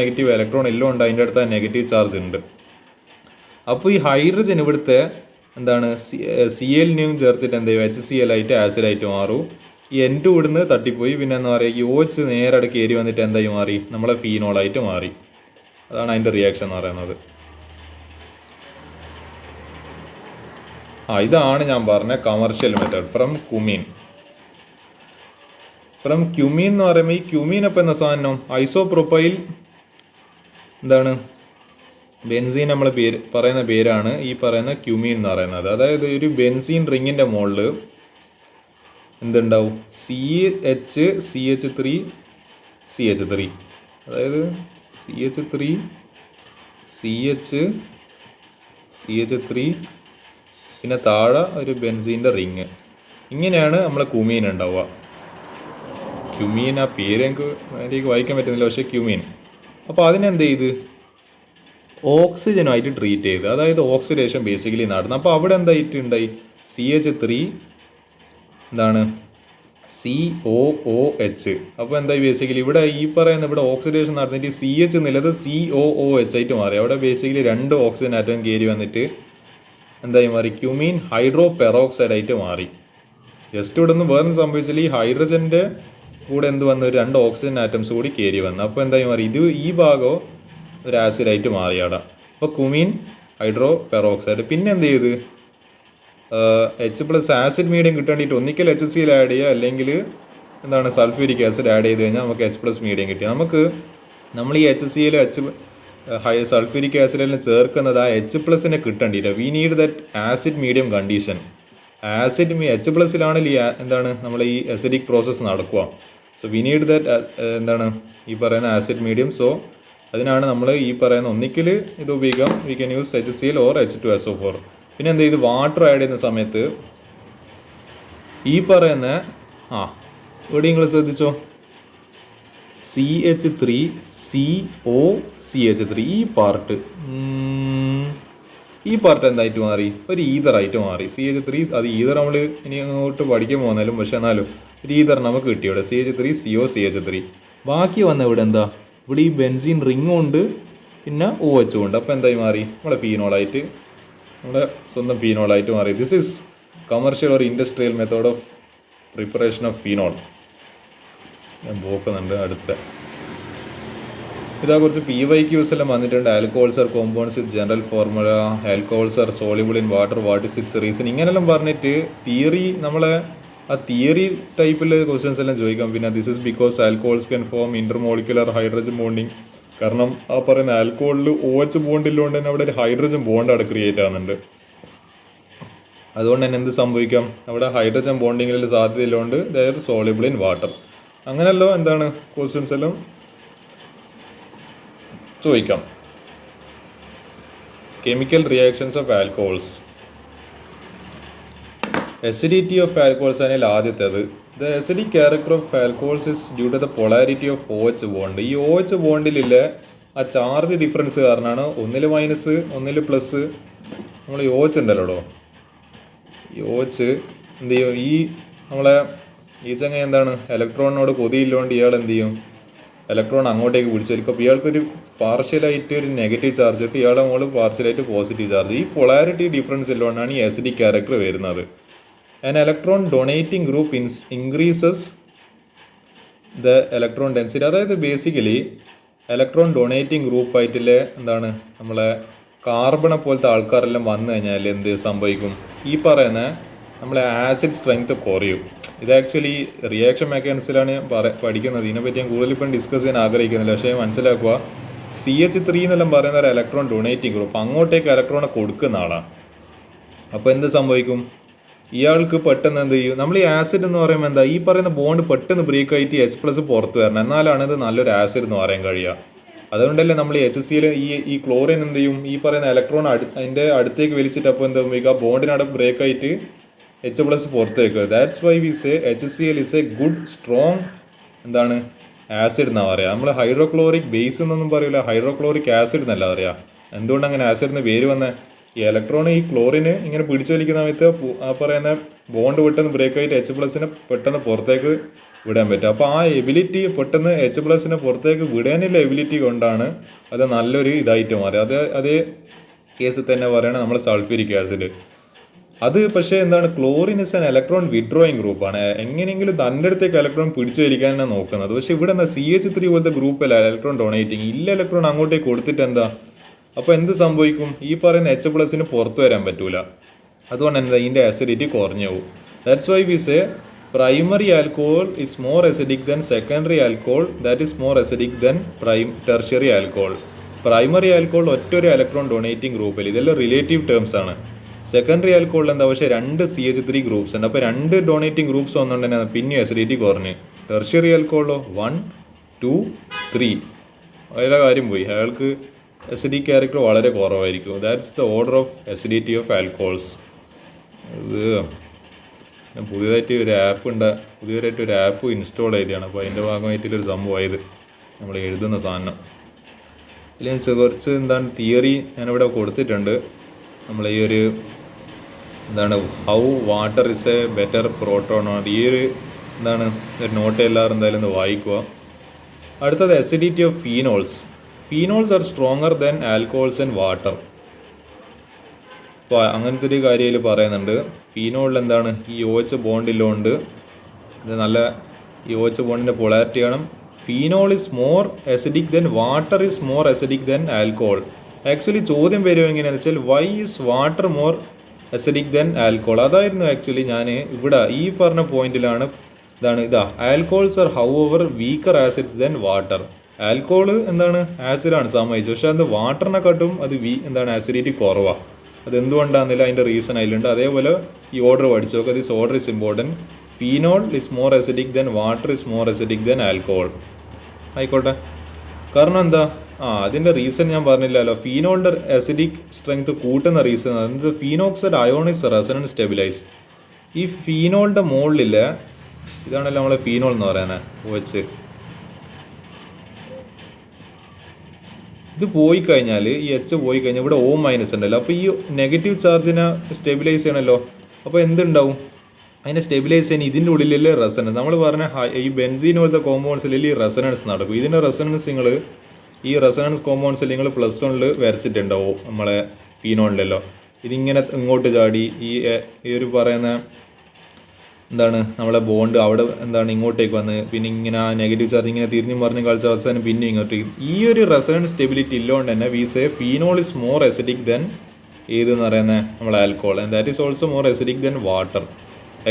എല്ലാം ഉണ്ട്, അതിൻ്റെ അടുത്ത് നെഗറ്റീവ് ചാർജ് ഉണ്ട്. അപ്പോൾ ഈ ഹൈഡ്രജൻ ഇവിടുത്തെ എന്താണ് Cl ചേർത്തിട്ട് എന്ത് ചെയ്യും? HCl ആയിട്ട് ആസിഡായിട്ട് മാറും. ഈ N2 ഇവിടുന്ന് തട്ടിപ്പോയി, പിന്നെ എന്താ പറയുക, ഈ OH നേരെ അടുക്ക് കയറി വന്നിട്ട് എന്തായി മാറി? നമ്മളെ ഫീനോളായിട്ട് മാറി. അതാണ് അതിൻ്റെ റിയാക്ഷൻ എന്ന് പറയുന്നത്. ഇതാണ് ഞാൻ പറഞ്ഞ കമേർഷ്യൽ മെത്തേഡ് ഫ്രം ക്യുമീൻ. എന്ന് പറയുമ്പോൾ ഈ ക്യുമീൻ അപ്പം എന്ന സാധനം ഐസോപ്രോപ്പൈൽ എന്താണ് ബെൻസീൻ നമ്മൾ പറയുന്ന പേരാണ് ഈ പറയുന്ന ക്യുമീൻ എന്ന് പറയുന്നത്. അതായത് ഒരു ബെൻസീൻ റിങ്ങിൻ്റെ മുകളിൽ എന്തുണ്ടാവും? CH3 അതായത് CH3 പിന്നെ താഴെ ഒരു ബെൻസീൻ്റെ റിങ്. ഇങ്ങനെയാണ് നമ്മളെ ക്യുമീൻ ഉണ്ടാവുക. ക്യുമീൻ ആ പേര് എനിക്ക് വായിക്കാൻ പറ്റുന്നില്ല, പക്ഷേ ക്യുമീൻ. അപ്പോൾ അതിനെന്ത് ചെയ്ത് ഓക്സിജനുമായിട്ട് ട്രീറ്റ് ചെയ്ത്, അതായത് ഓക്സിഡേഷൻ ബേസിക്കലി നടന്നു. അപ്പോൾ അവിടെ എന്തായിട്ടുണ്ടായി? CH3 എന്താണ് COOH. അപ്പോൾ എന്തായി? ബേസിക്കലി ഇവിടെ ഈ പറയുന്ന ഇവിടെ ഓക്സിഡേഷൻ നടന്നിട്ട് CH എന്നുള്ളത് COOH ആയിട്ട് മാറി. അവിടെ ബേസിക്കലി 2 ഓക്സിജൻ ആറ്റം കയറി വന്നിട്ട് എന്തായി മാറി? ക്യുമീൻ ഹൈഡ്രോ പെറോക്സൈഡ് ആയിട്ട് മാറി. ജസ്റ്റ് ഇവിടെ നിന്ന് വേറെ സംഭവിച്ചാൽ ഈ ഹൈഡ്രജൻ്റെ കൂടെ എന്ത് വന്നു? 2 ഓക്സിജൻ ആറ്റംസ് കൂടി കയറി വന്നു. അപ്പോൾ എന്തായി മാറി? ഈ ഭാഗം ഒരു ആസിഡായിട്ട് മാറി അവിടെ. അപ്പോൾ ക്യുമീൻ ഹൈഡ്രോ പെറോക്സൈഡ്. പിന്നെ എന്ത് ചെയ്ത് H+ ആസിഡ് മീഡിയം കിട്ടേണ്ടിയിട്ട് ഒന്നിക്കൽ HCl ആഡ് ചെയ്യുക, അല്ലെങ്കിൽ എന്താണ് സൾഫ്യൂരിക് ആസിഡ് ആഡ് ചെയ്ത് കഴിഞ്ഞാൽ നമുക്ക് H+ മീഡിയം കിട്ടി. നമ്മൾ ഈ HCl സൾഫ്യൂരിക് ആസിഡെല്ലാം ചേർക്കുന്നത് ആ H+നെ കിട്ടേണ്ടിയിട്ട്. We need that acid medium condition. H+ലാണ് എന്താണ് നമ്മൾ ഈ അസിഡിക് പ്രോസസ്സ് നടക്കുക. സോ വി നീഡ് ദറ്റ് എന്താണ് ഈ പറയുന്ന ആസിഡ് മീഡിയം. സോ അതിനാണ് നമ്മൾ ഈ പറയുന്ന ഒന്നിക്കൽ ഇത് ഉപയോഗിക്കാം. We can use HCl or H2SO4. പിന്നെ എന്ത് ചെയ്ത് വാട്ടർ ആഡ് ചെയ്യുന്ന സമയത്ത് ഈ പറയുന്ന ഇവിടെ നിങ്ങൾ ശ്രദ്ധിച്ചോ, CH3COCH3 ഈ പാർട്ട് എന്തായിട്ട് മാറി? ഒരു ഈതറായിട്ട് മാറി. CH3 അത് ഈതർ നമ്മൾ ഇനി അങ്ങോട്ട് പഠിക്കാൻ പോകുന്നാലും, പക്ഷെ എന്നാലും ഒരു ഈതർ നമുക്ക് കിട്ടി ഇവിടെ CH3COCH3. ബാക്കി വന്ന ഇവിടെ എന്താ? ഇവിടെ ഈ ബെൻസീൻ റിങ്ങും ഉണ്ട്, പിന്നെ OH ഉണ്ട്. അപ്പോൾ എന്തായി മാറി? നമ്മുടെ ഫീനോളായിട്ട്, നമ്മുടെ സ്വന്തം ഫീനോളായിട്ട് മാറി. This is commercial or industrial method of preparation of phenol. ഞാൻ നോക്കുന്നുണ്ട് അടുത്ത. ഇതേക്കുറിച്ച് PYQs എല്ലാം വന്നിട്ടുണ്ട്. Alcohols are compounds with general formula, alcohols are soluble in water, what is its reason, ഇങ്ങനെല്ലാം പറഞ്ഞിട്ട് തിയറി നമ്മളെ ആ തിയറി ടൈപ്പിൽ ക്വസ്റ്റ്യൻസ് എല്ലാം ചോദിക്കാം. പിന്നെ this is because alcohols can form intermolecular hydrogen bonding. കാരണം ആ പറയുന്ന ആൽക്കഹോളിൽ OH ബോണ്ടില്ലോണ്ട് തന്നെ അവിടെ ഒരു ഹൈഡ്രജൻ ബോണ്ട് അവിടെ ക്രിയേറ്റ് ആകുന്നുണ്ട്. അതുകൊണ്ട് തന്നെ എന്ത് സംഭവിക്കാം? അവിടെ ഹൈഡ്രജൻ ബോണ്ടിങ്ങിൽ സാധ്യതയില്ലോണ്ട് ദർ സോളിബിൾ ഇൻ വാട്ടർ. അങ്ങനെയല്ലോ എന്താണ് ക്വസ്റ്റ്യൻസ് എല്ലാം ചോദിക്കാം. Chemical reactions of alcohols. acidity of alcohols ആണെങ്കിൽ ആദ്യത്തേത്. The acidic character of alcohols is due to the polarity of OH bond. ഈ OH ബോണ്ടിലുള്ള ആ ചാർജ് ഡിഫറൻസ് കാരണമാണ്. ഒന്നിൽ മൈനസ് ഒന്നിൽ പ്ലസ്. നമ്മൾ ഈ OH ഉണ്ടല്ലോ, ഈ OH എന്ത് ചെയ്യും? ഈ നമ്മളെ ഈ ചങ്ങ എന്താണ് ഇലക്ട്രോണിനോട് കൊതിയില്ലോണ്ട് ഇയാൾ എന്ത് ചെയ്യും? ഇലക്ട്രോൺ അങ്ങോട്ടേക്ക് പിടിച്ചെടുക്കും. അപ്പോൾ ഇയാൾക്കൊരു പാർഷ്യലായിട്ട് ഒരു നെഗറ്റീവ് ചാർജ് ഇട്ട് ഇയാളുടെ മുകളിൽ പാർഷ്യലായിട്ട് പോസിറ്റീവ് ചാർജ്. ഈ പൊളാരിറ്റി ഡിഫറൻസ് ഇല്ലോണ്ടാണ് ഈ acidic ക്യാരക്ടർ വരുന്നത്. An electron donating group increases the electron density. അതായത് ബേസിക്കലി ഇലക്ട്രോൺ ഡൊണേറ്റിംഗ് ഗ്രൂപ്പായിട്ടുള്ള എന്താണ് നമ്മളെ കാർബണെ പോലത്തെ ആൾക്കാരെല്ലാം വന്നു കഴിഞ്ഞാൽ എന്ത് സംഭവിക്കും? ഈ പറയുന്ന നമ്മളെ ആസിഡ് സ്ട്രെങ്ത് കുറയും. ഇത് ആക്ച്വലി റിയാക്ഷൻ മെക്കാനിക്സിലാണ് പഠിക്കുന്നത്. ഇതിനെപ്പറ്റി ഞാൻ കൂടുതൽ ഇപ്പം ഡിസ്കസ് ചെയ്യാൻ ആഗ്രഹിക്കുന്നില്ല. പക്ഷേ മനസ്സിലാക്കുക, CH3 എന്നെല്ലാം പറയുന്ന ഒരു ഇലക്ട്രോൺ ഡൊണേറ്റിംഗ് ഗ്രൂപ്പ് അങ്ങോട്ടേക്ക് ഇലക്ട്രോണെ കൊടുക്കുന്ന ആളാണ്. അപ്പോൾ എന്ത് സംഭവിക്കും? ഇയാൾക്ക് പെട്ടെന്ന് എന്ത് ചെയ്യും? നമ്മൾ ഈ ആസിഡ് എന്ന് പറയുമ്പോൾ എന്താ, ഈ പറയുന്ന ബോണ്ട് പെട്ടെന്ന് ബ്രേക്ക് ആയിട്ട് H+ പുറത്ത് വരണം, എന്നാലാണ് ഇത് നല്ലൊരു ആസിഡ് എന്ന് പറയാൻ കഴിയുക. അതുകൊണ്ടല്ലേ നമ്മൾ HCl ഈ ക്ലോറിൻ എന്ത് ചെയ്യും? ഈ പറയുന്ന ഇലക്ട്രോൺ അതിൻ്റെ അടുത്തേക്ക് വലിച്ചിട്ട് അപ്പോൾ എന്താ ആ ബോണ്ടിനവിടെ ബ്രേക്ക് ആയിട്ട് H+ പുറത്തേക്ക്. That's why we say HCl is A good strong എന്താണ് ആസിഡ് എന്നാണ് പറയുക. നമ്മൾ ഹൈഡ്രോക്ലോറിക് ബേസ് എന്നൊന്നും പറയില്ല, ഹൈഡ്രോക്ലോറിക് ആസിഡ് എന്നല്ല പറയുക. എന്തുകൊണ്ട് അങ്ങനെ ആസിഡിന് പേര് വന്നേ? ഈ ഇലക്ട്രോൺ ഈ ക്ലോറിന് ഇങ്ങനെ പിടിച്ചു വലിക്കുന്ന സമയത്ത് ആ പറയുന്ന ബോണ്ട് പെട്ടെന്ന് ബ്രേക്ക് ആയിട്ട് H+നെ പെട്ടെന്ന് പുറത്തേക്ക് വിടാൻ പറ്റും. അപ്പോൾ ആ എബിലിറ്റി പെട്ടെന്ന് H+നെ പുറത്തേക്ക് വിടാനുള്ള എബിലിറ്റി കൊണ്ടാണ് അത് നല്ലൊരു ഇതായിട്ട് മാറി. അതേ കേസിൽ തന്നെ പറയുകയാണെങ്കിൽ നമ്മൾ സൾഫ്യൂരിക് ആസിഡ്. അത് പക്ഷേ എന്താണ്, chlorine is an electron withdrawing ഗ്രൂപ്പാണ്. എങ്ങനെയെങ്കിലും തൻ്റെ അടുത്തേക്ക് ഇലക്ട്രോൺ പിടിച്ചു വലിക്കാൻ തന്നെ നോക്കുന്നത്. പക്ഷേ ഇവിടെ എന്താ CH3 പോലത്തെ ഗ്രൂപ്പല്ല ഇലക്ട്രോൺ ഡൊണേറ്റിങ്. ഇല്ല ഇലക്ട്രോൺ അങ്ങോട്ടേക്ക് കൊടുത്തിട്ട് എന്താ, അപ്പോൾ എന്ത് സംഭവിക്കും? ഈ പറയുന്ന H+ന് പുറത്തു വരാൻ പറ്റൂല. അതുകൊണ്ട് എന്താ, ഇതിൻ്റെ ആസിഡിറ്റി കുറഞ്ഞു പോകും. That's why we say primary alcohol is more acidic than secondary alcohol that is more acidic than tertiary alcohol. Primary alcohol ഒറ്റൊരു ഇലക്ട്രോൺ ഡൊണേറ്റിംഗ് ഗ്രൂപ്പിൽ, ഇതെല്ലാം റിലേറ്റീവ് ടേംസ് ആണ്. സെക്കൻഡറി ആൽക്കഹോളിൽ എന്താ, പക്ഷേ 2 CH3 ഗ്രൂപ്പ്സ് ഉണ്ട്. അപ്പോൾ 2 ഡൊണേറ്റിംഗ് ഗ്രൂപ്പ്സ് വന്നുകൊണ്ട് തന്നെ പിന്നെയും അസിഡിറ്റി കുറഞ്ഞ്. ടെർഷ്യറി ആൽക്കഹോളോ 1, 2, 3 അതിലെ കാര്യം പോയി. അയാൾക്ക് അസിഡിക് ക്യാരക്ടർ വളരെ കുറവായിരിക്കും. That's the order of acidity of alcohols. ഇത് ഞാൻ പുതിയതായിട്ട് ഒരു ആപ്പ് ഇൻസ്റ്റാൾ ചെയ്തതാണ്. അപ്പോൾ അതിൻ്റെ ഭാഗമായിട്ടുള്ളൊരു സംഭവമായത് നമ്മൾ എഴുതുന്ന സാധനം. ഇതിൽ കുറച്ച് എന്താണ് തിയറി ഞാനിവിടെ കൊടുത്തിട്ടുണ്ട്. നമ്മൾ ഈ ഒരു എന്താണ് how water is A better proton, ഈ ഒരു എന്താണ് ഒരു നോട്ട് എല്ലാവരും എന്തായാലും ഒന്ന് വായിക്കുക. അടുത്തത് acidity of phenols. Phenols are stronger than alcohols and water. അപ്പോൾ അങ്ങനത്തെ ഒരു കാര്യം പറയുന്നുണ്ട്. ഫീനോളിൽ എന്താണ് ഈ OH ബോണ്ടില്ലോണ്ട് ഇത് നല്ല ഈ OH ബോണ്ടിൻ്റെ പൊളാരിറ്റി ആണ്. Phenol is more acidic than water is more acidic than alcohol. Actually ചോദ്യം വരും എങ്ങനെയാണെന്ന് വെച്ചാൽ why is water more acidic than alcohol. അതായിരുന്നു ആക്ച്വലി ഞാൻ ഇവിടെ ഈ പറഞ്ഞ പോയിന്റിലാണ് alcohols are however weaker acids than water. Alcohol എന്താണ് ആസിഡാണ് സമ്മതിച്ചു, പക്ഷെ അത് വാട്ടറിനെക്കാട്ടും അത് എന്താണ് ആസിഡിറ്റി കുറവാണ്. അതെന്തുകൊണ്ടാണെന്നില്ല, അതിൻ്റെ റീസൺ അതിലുണ്ട്. അതേപോലെ ഈ ഓർഡർ പഠിച്ചു നോക്കുക. This order is important. Phenol is more acidic than water is more acidic than alcohol. ആയിക്കോട്ടെ. കാരണം എന്താ, അതിൻ്റെ റീസൺ ഞാൻ പറഞ്ഞില്ലല്ലോ. ഫീനോളിൻ്റെ അസിഡിക് സ്ട്രെങ്ത് കൂട്ടുന്ന റീസൺ അത് phenoxide ion is resonance stabilise. ഈ ഫീനോളിൻ്റെ മുകളിൽ ഇതാണല്ലോ നമ്മളെ ഫീനോൾ എന്ന് പറയുന്നത് OH. ഇത് പോയി കഴിഞ്ഞാൽ ഈ H പോയി കഴിഞ്ഞാൽ ഇവിടെ O- ഉണ്ടല്ലോ. അപ്പോൾ ഈ നെഗറ്റീവ് ചാർജിനെ സ്റ്റെബിലൈസ് ചെയ്യണമല്ലോ. അപ്പോൾ എന്തുണ്ടാവും, അതിനെ സ്റ്റെബിലൈസ് ചെയ്യാൻ ഇതിൻ്റെ ഉള്ളിലല്ലേ റെസണൻസ്. നമ്മൾ പറഞ്ഞ ഈ ബെൻസീൻ പോലത്തെ കോമ്പൗണ്ട്സിൽ ഈ റെസണൻസ് നടക്കും. ഇതിൻ്റെ റെസണൻസ് ഈ റെസണൻസ് കോമ്പൗണ്ട്സിൽ നിങ്ങൾ +1 വരച്ചിട്ടുണ്ടാവും നമ്മളെ ഫീനോളിലല്ലോ. ഇതിങ്ങനെ ഇങ്ങോട്ട് ചാടി ഈ ഒരു പറയുന്ന എന്താണ് നമ്മളെ ബോണ്ട് അവിടെ എന്താണ് ഇങ്ങോട്ടേക്ക് വന്ന് പിന്നെ ഇങ്ങനെ ആ നെഗറ്റീവ് ചാർജ് ഇങ്ങനെ തിരിഞ്ഞും പറഞ്ഞ് കളിച്ച അവസാനം പിന്നെ ഇങ്ങോട്ട് ഈ ഒരു റെസണൻസ് സ്റ്റെബിലിറ്റി ഇല്ലോണ്ട് തന്നെ we say phenol is more acidic than ഏതെന്ന് പറയുന്നത് നമ്മളെ alcohol and that is also more acidic than water.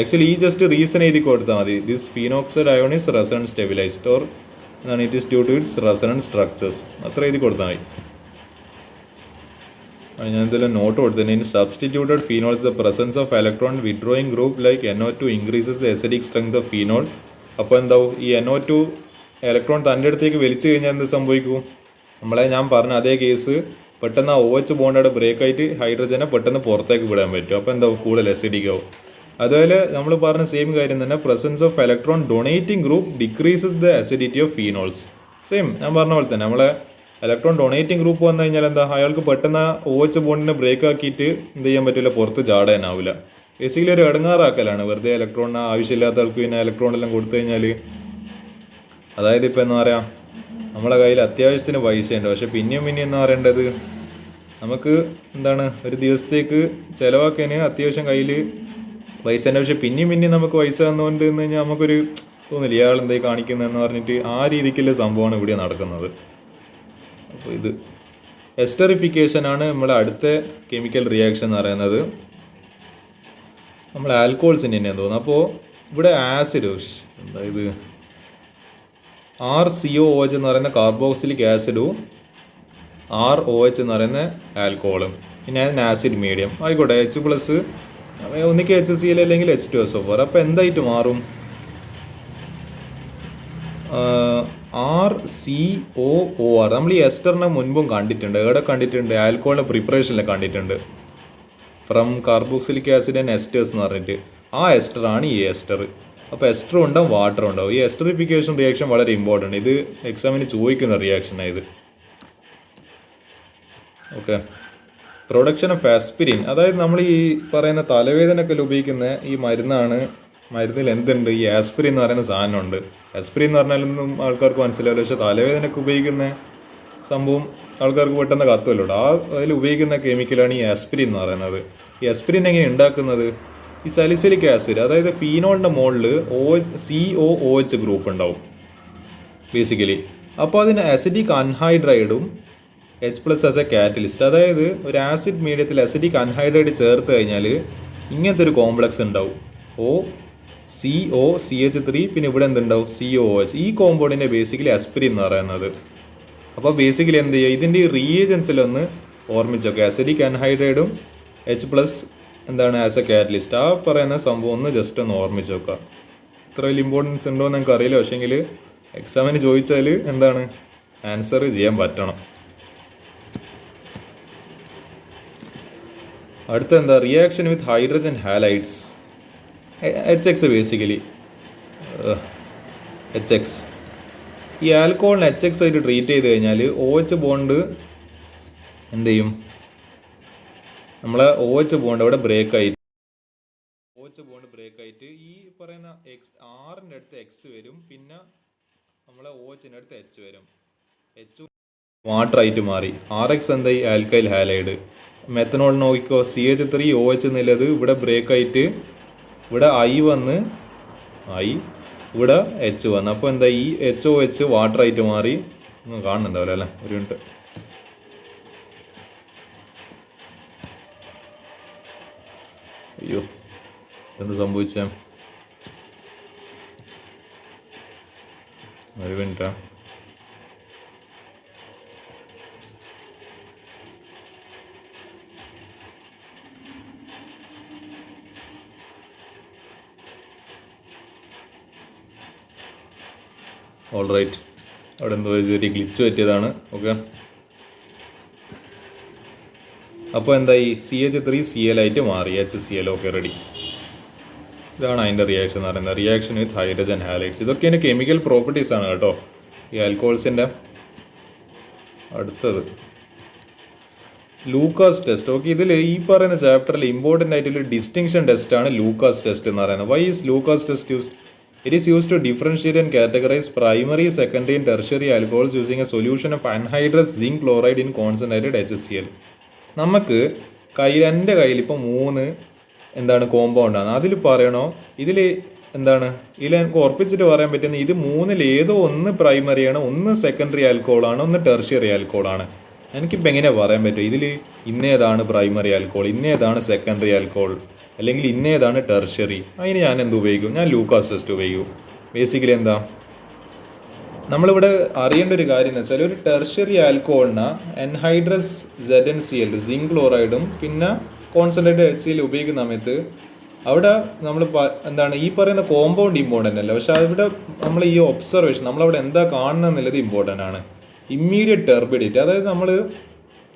Actually ഈ ജസ്റ്റ് റീസൺ എഴുതി കൊടുത്താൽ മതി. This phenoxide ion is resonance stabilised or എന്താണ് it is due to its resonance structures. അത്ര എഴുതി കൊടുത്താൽ മതി. ഞാൻ ഇതിലും നോട്ട് കൊടുത്തത് in substituted phenols the presence of electron withdrawing group like NO2 increases the acidic strength of phenol. അപ്പോൾ എന്താവും, ഈ NO2 ഇലക്ട്രോൺ തൻ്റെ അടുത്തേക്ക് വലിച്ചു കഴിഞ്ഞാൽ എന്ത് സംഭവിക്കും? ഞാൻ പറഞ്ഞ അതേ കേസ് പെട്ടെന്ന് ആ OH ബോണ്ടോടെ ബ്രേക്ക് ആയിട്ട് ഹൈഡ്രജനെ പെട്ടെന്ന് പുറത്തേക്ക് വിടാൻ പറ്റും. അപ്പോൾ എന്താവും, കൂടുതൽ അസിഡിക് ആവും. അതുപോലെ നമ്മൾ പറഞ്ഞ സെയിം കാര്യം തന്നെ presence of electron donating group decreases the acidity of phenols. Same ഞാൻ പറഞ്ഞ പോലെ തന്നെ നമ്മളെ ഇലക്ട്രോൺ ഡൊണേറ്റിംഗ് ഗ്രൂപ്പ് വന്നു കഴിഞ്ഞാൽ എന്താ, അയാൾക്ക് പെട്ടെന്ന് OH ബോണ്ടിനെ ബ്രേക്ക് ആക്കിയിട്ട് എന്ത് ചെയ്യാൻ പറ്റില്ല, പുറത്ത് ചാടാനാവില്ല. ബേസിക്കലി ഒരു ഇടങ്ങാറാക്കലാണ് വെറുതെ ഇലക്ട്രോണിന് ആവശ്യമില്ലാത്ത ആൾക്ക് പിന്നെ ഇലക്ട്രോണെല്ലാം കൊടുത്തു കഴിഞ്ഞാൽ. അതായത് ഇപ്പം എന്താ പറയുക, നമ്മളെ കയ്യിൽ അത്യാവശ്യത്തിന് പൈസയുണ്ട്, പക്ഷെ പിന്നെയും എന്താ പറയേണ്ടത്, നമുക്ക് എന്താണ് ഒരു ദിവസത്തേക്ക് ചിലവാക്കാൻ അത്യാവശ്യം കയ്യിൽ പൈസ തന്നെ, പക്ഷെ പിന്നെയും നമുക്ക് പൈസ തന്നുകൊണ്ട് എന്ന് കഴിഞ്ഞാൽ നമുക്കൊരു തോന്നില്ല ഇയാൾ എന്തായി കാണിക്കുന്നതെന്ന് പറഞ്ഞിട്ട് ആ രീതിക്കുള്ള സംഭവമാണ് ഇവിടെ നടക്കുന്നത്. അപ്പോൾ ഇത് എസ്റ്ററിഫിക്കേഷനാണ് നമ്മുടെ അടുത്ത കെമിക്കൽ റിയാക്ഷൻ എന്ന് പറയുന്നത്. നമ്മൾ ആൽക്കോൾസിൻ്റെ തന്നെയാണ് തോന്നുന്നു. അപ്പോൾ ഇവിടെ ആസിഡ് എന്താ ഇത് RCOOH എന്ന് പറയുന്ന കാർബോക്സിലിക് ആസിഡും ROH എന്ന് പറയുന്ന ആൽക്കോളും, പിന്നെ ആസിഡ് മീഡിയം ആയിക്കോട്ടെ, H+, ഒന്നിക്ക് HCl അല്ലെങ്കിൽ H2SO4. അപ്പോൾ എന്തായിട്ട് മാറും? RCOOR. നമ്മൾ ഈ എസ്റ്ററിനെ മുൻപും കണ്ടിട്ടുണ്ട്. എവിടെ കണ്ടിട്ടുണ്ട്? ആൽക്കോളിൻ്റെ പ്രിപ്പറേഷനിൽ കണ്ടിട്ടുണ്ട്. ഫ്രം കാർബോക്സിലിക് ആസിഡ് ആൻഡ് എസ്റ്റേഴ്സ് എന്ന് പറഞ്ഞിട്ട് ആ എസ്റ്ററാണ് ഈ എസ്റ്റർ. അപ്പോൾ എസ്റ്ററും ഉണ്ടാവും, വാട്ടറും ഉണ്ടാവും. ഈ എസ്റ്ററിഫിക്കേഷൻ റിയാക്ഷൻ വളരെ ഇമ്പോർട്ടൻ്റ്. ഇത് എക്സാമിന് ചോദിക്കുന്ന റിയാക്ഷനാണ് ഇത്. ഓക്കെ, പ്രൊഡക്ഷൻ ഓഫ് ആസ്പിരിൻ, അതായത് നമ്മൾ ഈ പറയുന്ന തലവേദനയൊക്കെ ഉപയോഗിക്കുന്ന ഈ മരുന്നാണ്. മരുന്നിൽ എന്തുണ്ട്? ഈ ആസ്പിരിൻ എന്ന് പറയുന്ന സാധനമുണ്ട്. ആസ്പിരിൻ എന്ന് പറഞ്ഞാലൊന്നും ആൾക്കാർക്ക് മനസ്സിലാവില്ല, പക്ഷെ തലവേദനയൊക്കെ ഉപയോഗിക്കുന്ന സംഭവം ആൾക്കാർക്ക് പെട്ടെന്ന് കത്തുമല്ലോ. അതിൽ ഉപയോഗിക്കുന്ന കെമിക്കലാണ് ഈ ആസ്പിരിൻ എന്ന് പറയുന്നത്. ഈ ആസ്പിരിൻ എങ്ങനെ ഉണ്ടാക്കുന്നത്? ഈ സാലിസിലിക് ആസിഡ്, അതായത് ഫീനോളിൻ്റെ മുകളിൽ COOH ഗ്രൂപ്പ് ഉണ്ടാവും ബേസിക്കലി. അപ്പോൾ അതിന് അസിഡിക് അൺഹൈഡ്രൈഡും H+ ആസ് എ കാറ്റലിസ്റ്റ്, അതായത് ഒരു ആസിഡ് മീഡിയത്തിൽ അസിഡിക് അൺഹൈഡ്രൈഡ് ചേർത്ത് കഴിഞ്ഞാൽ ഇങ്ങനത്തെ ഒരു കോംപ്ലക്സ് ഉണ്ടാവും. COCH3, പിന്നെ ഇവിടെ എന്തുണ്ടാവും? COOH. ഈ കോമ്പൗണ്ടിനെ ബേസിക്കലി ആസ്പിരിൻ എന്ന് പറയുന്നത്. അപ്പോൾ ബേസിക്കലി എന്ത് ചെയ്യുക? ഇതിൻ്റെ ഈ റിയേജൻസിലൊന്ന് ഓർമ്മിച്ചൊക്കെ അസിഡിക് അൺഹൈഡ്രൈഡും H+ എന്താണ് ആസ് എ കാറ്റലിസ്റ്റ്, ആ പറയുന്ന സംഭവം ഒന്ന് ജസ്റ്റ് ഒന്ന് ഓർമ്മിച്ച് വെക്കുക. ഇത്ര വലിയ ഇമ്പോർട്ടൻസ് ഉണ്ടോ എന്ന് എനിക്ക് അറിയില്ല, പക്ഷേങ്കിൽ എക്സാമിന് ചോദിച്ചാൽ എന്താണ് ആൻസർ ചെയ്യാൻ പറ്റണം. അടുത്ത എന്താ? Reaction with hydrogen halides, HX basically HX. ഈ ആൽക്കോളിനെ HX ആയിട്ട് ട്രീറ്റ് ചെയ്ത് കഴിഞ്ഞാൽ OH ബോണ്ട് എന്ത് ചെയ്യും? നമ്മളെ OH ബോണ്ട് അവിടെ ബ്രേക്ക് ആയിട്ട് ഈ പറയുന്ന Rൻ്റെ അടുത്ത് X വരും, പിന്നെ നമ്മളെ OHൻ്റെ അടുത്ത് H വരും. H വാട്ടർ ആയിട്ട് മാറി. RX എന്തായി? Alkyl halide. മെത്തനോൾ നോക്കിക്കോ, CH3OH എന്നുള്ളത് ഇവിടെ ബ്രേക്ക് ആയിട്ട് ഇവിടെ I വന്ന് ഇവിടെ H വന്ന്. അപ്പോൾ എന്താ? ഈ HOH വാട്ടർ ആയിട്ട് മാറി. കാണുന്നുണ്ടാവില്ല അല്ലേ? ഒരു മിനിറ്റ്. അയ്യോ, എന്ത് സംഭവിച്ച? ഒരു മിനിറ്റാ. ഓൾ റൈറ്റ്, അവിടെ എന്തോ ചെറിയ ഗ്ലിച്ച് പറ്റിയതാണ്. ഓക്കെ, അപ്പോൾ എന്തായി? CH3Cl ആയിട്ട് മാറി, HCl. Okay, ready. ഇതാണ് അതിൻ്റെ റിയാക്ഷൻ എന്ന് പറയുന്നത്, റിയാക്ഷൻ വിത്ത് ഹൈഡ്രജൻ ഹാലൈഡ്സ്. ഇതൊക്കെയാണ് കെമിക്കൽ പ്രോപ്പർട്ടീസ് ആണ് കേട്ടോ ഈ ആൽക്കോൾസിൻ്റെ. അടുത്തത് ലൂക്കാസ് ടെസ്റ്റ്. ഓക്കെ, ഇതിൽ ഈ പറയുന്ന ചാപ്റ്ററിൽ ഇമ്പോർട്ടൻ്റ് ആയിട്ടുള്ള ഡിസ്റ്റിങ്ഷൻ ടെസ്റ്റാണ് ലൂക്കാസ് ടെസ്റ്റ് എന്ന് പറയുന്നത്. Why is Lucas test used? It is used to differentiate and categorize primary, secondary and tertiary alcohols using a solution of anhydrous zinc chloride in concentrated HCl. നമുക്ക് എൻ്റെ കയ്യിൽ ഇപ്പോൾ 3 എന്താണ് കോമ്പൗണ്ടാണ്. അതിൽ പറയണോ ഇതിൽ എന്താണ്? ഇതിൽ എനിക്ക് ഉറപ്പിച്ചിട്ട് പറയാൻ പറ്റുന്ന ഇത് 3-ൽ ഏതോ ഒന്ന് പ്രൈമറിയാണ്, ഒന്ന് സെക്കൻഡറി ആൽക്കോളാണ്, ഒന്ന് ടെർഷ്യറി ആൽക്കോളാണ്. എനിക്കിപ്പോൾ എങ്ങനെയാണ് പറയാൻ പറ്റും ഇതിൽ ഇന്നേതാണ് പ്രൈമറി ആൽക്കോൾ, ഇന്നേതാണ് സെക്കൻഡറി ആൽക്കോൾ, അല്ലെങ്കിൽ ഇന്നേതാണ് ടെർഷ്യറി? അതിന് ഞാൻ എന്ത് ഉപയോഗിക്കും? ഞാൻ ലൂക്കാസ് ടെസ്റ്റ് ഉപയോഗിക്കും. ബേസിക്കലി എന്താ നമ്മളിവിടെ അറിയേണ്ട ഒരു കാര്യം എന്ന് വെച്ചാൽ, ഒരു ടെർഷ്യറി ആൽക്കോളിന് എൻഹൈഡ്രസ് ZnCl സിങ്ക് ക്ലോറൈഡും പിന്നെ കോൺസെൻട്രേറ്റഡ് HCl ഉപയോഗിക്കുന്ന സമയത്ത് അവിടെ നമ്മൾ എന്താണ് ഈ പറയുന്ന കോമ്പൗണ്ട് ഇമ്പോർട്ടൻ്റ് അല്ല, പക്ഷെ അവിടെ നമ്മൾ ഈ ഒബ്സർവേഷൻ നമ്മളവിടെ എന്താ കാണുന്നത് എന്നുള്ളത് ഇമ്പോർട്ടൻ്റ് ആണ്. ഇമ്മീഡിയറ്റ് ടെർബിഡിറ്റി, അതായത് നമ്മൾ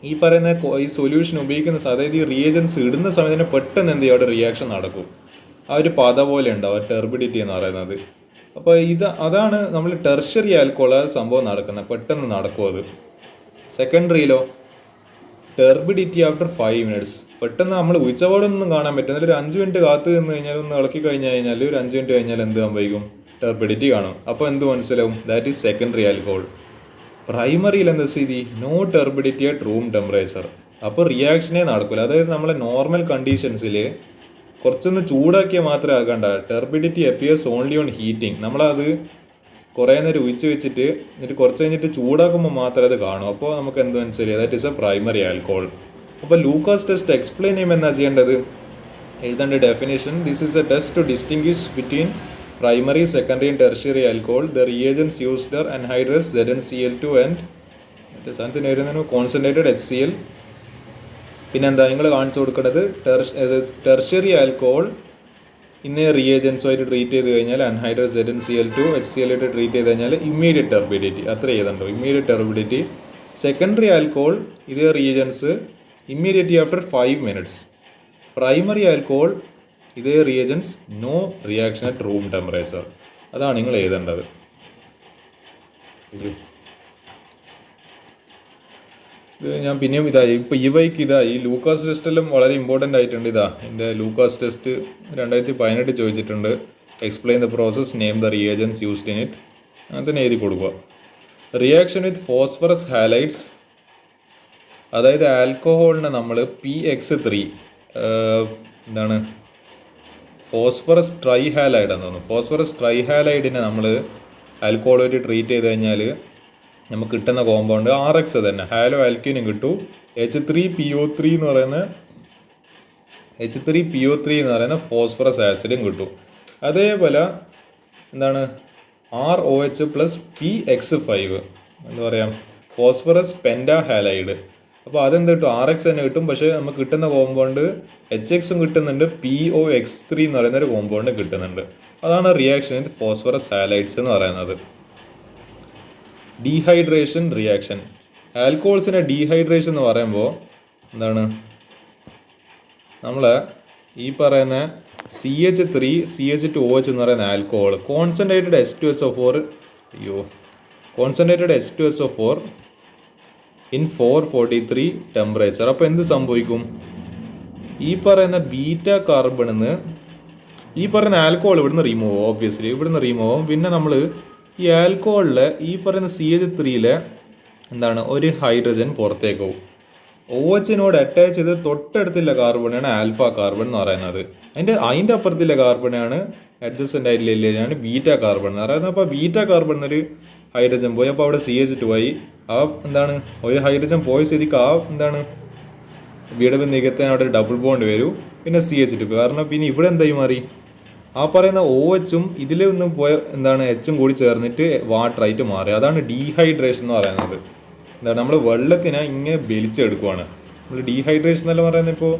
ഈ പറയുന്ന ഈ സൊല്യൂഷൻ ഉപയോഗിക്കുന്ന, അതായത് ഈ റിയേജൻസ് ഇടുന്ന സമയത്ത് തന്നെ പെട്ടെന്ന് എന്ത് ചെയ്യും? അവിടെ റിയാക്ഷൻ നടക്കും. ആ ഒരു പത പോലെ ഉണ്ടാവും ടെർബിഡിറ്റി എന്ന് പറയുന്നത്. അപ്പോൾ അതാണ് നമ്മൾ ടെർഷ്യറി ആൽക്കോൾ സംഭവം നടക്കുന്നത്, പെട്ടെന്ന് നടക്കും അത്. സെക്കൻഡറിയിലോ ടെർബിഡിറ്റി ആഫ്റ്റർ 5 minutes, പെട്ടെന്ന് നമ്മൾ ഉച്ചപാടൊന്നും കാണാൻ പറ്റും. ഒരു 5 മിനിറ്റ് കാത്ത് നിന്ന് കഴിഞ്ഞാൽ ഒന്ന് ഇളക്കി കഴിഞ്ഞാൽ ഒരു 5 മിനിറ്റ് കഴിഞ്ഞാൽ എന്ത് സംഭവിക്കും? ടെർബിഡിറ്റി കാണും. അപ്പോൾ എന്ത് മനസ്സിലാവും? That is secondary alcohol. പ്രൈമറിയിൽ എന്താ സ്ഥിതി? No turbidity at room temperature. അപ്പോൾ റിയാക്ഷനേ നടക്കില്ല. അതായത് നമ്മളെ നോർമൽ കണ്ടീഷൻസിൽ കുറച്ചൊന്ന് ചൂടാക്കിയാൽ മാത്രമേ ആകണ്ട. Turbidity appears only on heating. നമ്മളത് കുറേ നേരം ഒഴിച്ച് വെച്ചിട്ട് എന്നിട്ട് കുറച്ച് കഴിഞ്ഞിട്ട് ചൂടാക്കുമ്പോൾ മാത്രമേ അത് കാണൂ. അപ്പോൾ നമുക്ക് എന്ത് മനസ്സിലായി? That is a primary alcohol. അപ്പോൾ ലൂക്കാസ് ടെസ്റ്റ് എക്സ്പ്ലെയിൻ ചെയ്യുമ്പോൾ എന്താ ചെയ്യേണ്ടത്? എഴുതേണ്ട definition: this is a test to distinguish between primary, secondary and tertiary alcohol. The reagents used are anhydrous ZnCl2 and സാധനത്തിന് വരുന്നതിന് കോൺസെൻട്രേറ്റഡ് HCl. പിന്നെന്താ നിങ്ങൾ കാണിച്ചു കൊടുക്കേണ്ടത്? ടെർഷ്യറി ആൽക്കഹോൾ ഇന്ന് റിയേജൻസുമായിട്ട് ട്രീറ്റ് ചെയ്ത് കഴിഞ്ഞാൽ അൻഹൈഡ്രസ് ZnCl2 HCl ആയിട്ട് ട്രീറ്റ് ചെയ്ത് കഴിഞ്ഞാൽ ഇമ്മീഡിയറ്റ് ടെർബിഡിറ്റി. അത്ര ചെയ്തുണ്ടോ? Immediate turbidity. സെക്കൻഡറി ആൽക്കഹോൾ ഇതേ reagents immediately after 5 minutes. Primary alcohol ഇതേ reagents no reaction at room temperature. അതാണ് നിങ്ങൾ എഴുതേണ്ടത്. ഇത് ഞാൻ പിന്നെയും ഇപ്പോൾ ഈ ലൂക്കാസ് ടെസ്റ്റെല്ലാം വളരെ ഇമ്പോർട്ടൻ്റ് ആയിട്ടുണ്ട്. എൻ്റെ ലൂക്കാസ് ടെസ്റ്റ് 2018 ചോദിച്ചിട്ടുണ്ട്. Explain the process, name the reagents used in it. അങ്ങനെ തന്നെ എഴുതി കൊടുക്കുക. റിയാക്ഷൻ വിത്ത് ഫോസ്ഫറസ് ഹാലൈഡ്സ്, അതായത് ആൽക്കഹോളിനെ നമ്മൾ PX3 എന്താണ് ഫോസ്ഫറസ് ട്രൈഹാലൈഡ് എന്ന് തോന്നുന്നു. ഫോസ്ഫറസ് ട്രൈഹാലൈഡിനെ നമ്മൾ ആൽക്കഹോളുമായിട്ട് ട്രീറ്റ് ചെയ്ത് കഴിഞ്ഞാൽ നമുക്ക് കിട്ടുന്ന കോമ്പൗണ്ട് RX തന്നെ, ഹാലോ ആൽക്യൂനും കിട്ടും. H3PO3 എന്ന് പറയുന്ന ഫോസ്ഫറസ് ആസിഡും കിട്ടും. അതേപോലെ എന്താണ് ROH പ്ലസ് PX5 എന്താ പറയുക, ഫോസ്ഫറസ് പെൻറ്റാഹാലൈഡ്. അപ്പോൾ അതെന്ത് കിട്ടും? RX തന്നെ കിട്ടും. പക്ഷേ നമുക്ക് കിട്ടുന്ന കോമ്പൗണ്ട് HXും കിട്ടുന്നുണ്ട്, POX3 എന്ന് പറയുന്ന ഒരു കോമ്പൗണ്ട് കിട്ടുന്നുണ്ട്. അതാണ് റിയാക്ഷൻ വിത്ത് ഫോസ്ഫറസ് ഹാലൈഡ്സ് എന്ന് പറയുന്നത്. Dehydration reaction. ആൽക്കഹോൾസിൻ്റെ ഡീഹൈഡ്രേഷൻ എന്ന് പറയുമ്പോൾ എന്താണ്, നമ്മൾ ഈ പറയുന്ന CH3CH2OH എന്ന് പറയുന്ന alcohol concentrated H2SO4 in 443 temperature. അപ്പോൾ എന്ത് സംഭവിക്കും? ഈ പറയുന്ന ബീറ്റ കാർബണിന്ന് ഈ പറയുന്ന ആൽക്കഹോൾ ഇവിടുന്ന് റിമൂവ് ആവും. ഓബ്വിയസ്ലി ഇവിടുന്ന് റിമൂവ് ആവും. പിന്നെ നമ്മൾ ഈ ആൽക്കഹോളിൽ ഈ പറയുന്ന CH3 എന്താണ് ഒരു ഹൈഡ്രജൻ പുറത്തേക്ക് പോകും. OHനോട് അറ്റാച്ച് ചെയ്ത് തൊട്ടടുത്തുള്ള കാർബണാണ് ആൽഫ കാർബൺ എന്ന് പറയുന്നത്. അതിൻ്റെ അപ്പുറത്തുള്ള കാർബണാണ് അഡ്ജസ്റ്റൻ്റ് ആയിട്ടുള്ള ബീറ്റ കാർബൺ എന്ന് പറയുന്നത്. അപ്പോൾ ബീറ്റ കാർബണിനൊരു ഹൈഡ്രജൻ പോയി, അപ്പോൾ അവിടെ CH2 ആയി. ആ എന്താണ് ഒരു ഹൈഡ്രജൻ പോയ സ്ഥിതിക്ക് എന്താണ് വിടവ് നികത്താൻ അവിടെ ഡബിൾ ബോണ്ട് വരും. പിന്നെ CH2, കാരണം പിന്നെ ഇവിടെ എന്തായി മാറി? ആ പറയുന്ന OHും ഇതിൽ നിന്നും പോയ എന്താണ് Hഉം കൂടി ചേർന്നിട്ട് വാട്ടറായിട്ട് മാറി. അതാണ് ഡീഹൈഡ്രേഷൻ എന്ന് പറയുന്നത്. എന്താണ് നമ്മൾ വെള്ളത്തിനെ ഇങ്ങനെ വലിച്ചെടുക്കുവാണ്. നമ്മൾ ഡീഹൈഡ്രേഷൻ എന്നല്ല പറയുന്നത്. ഇപ്പോൾ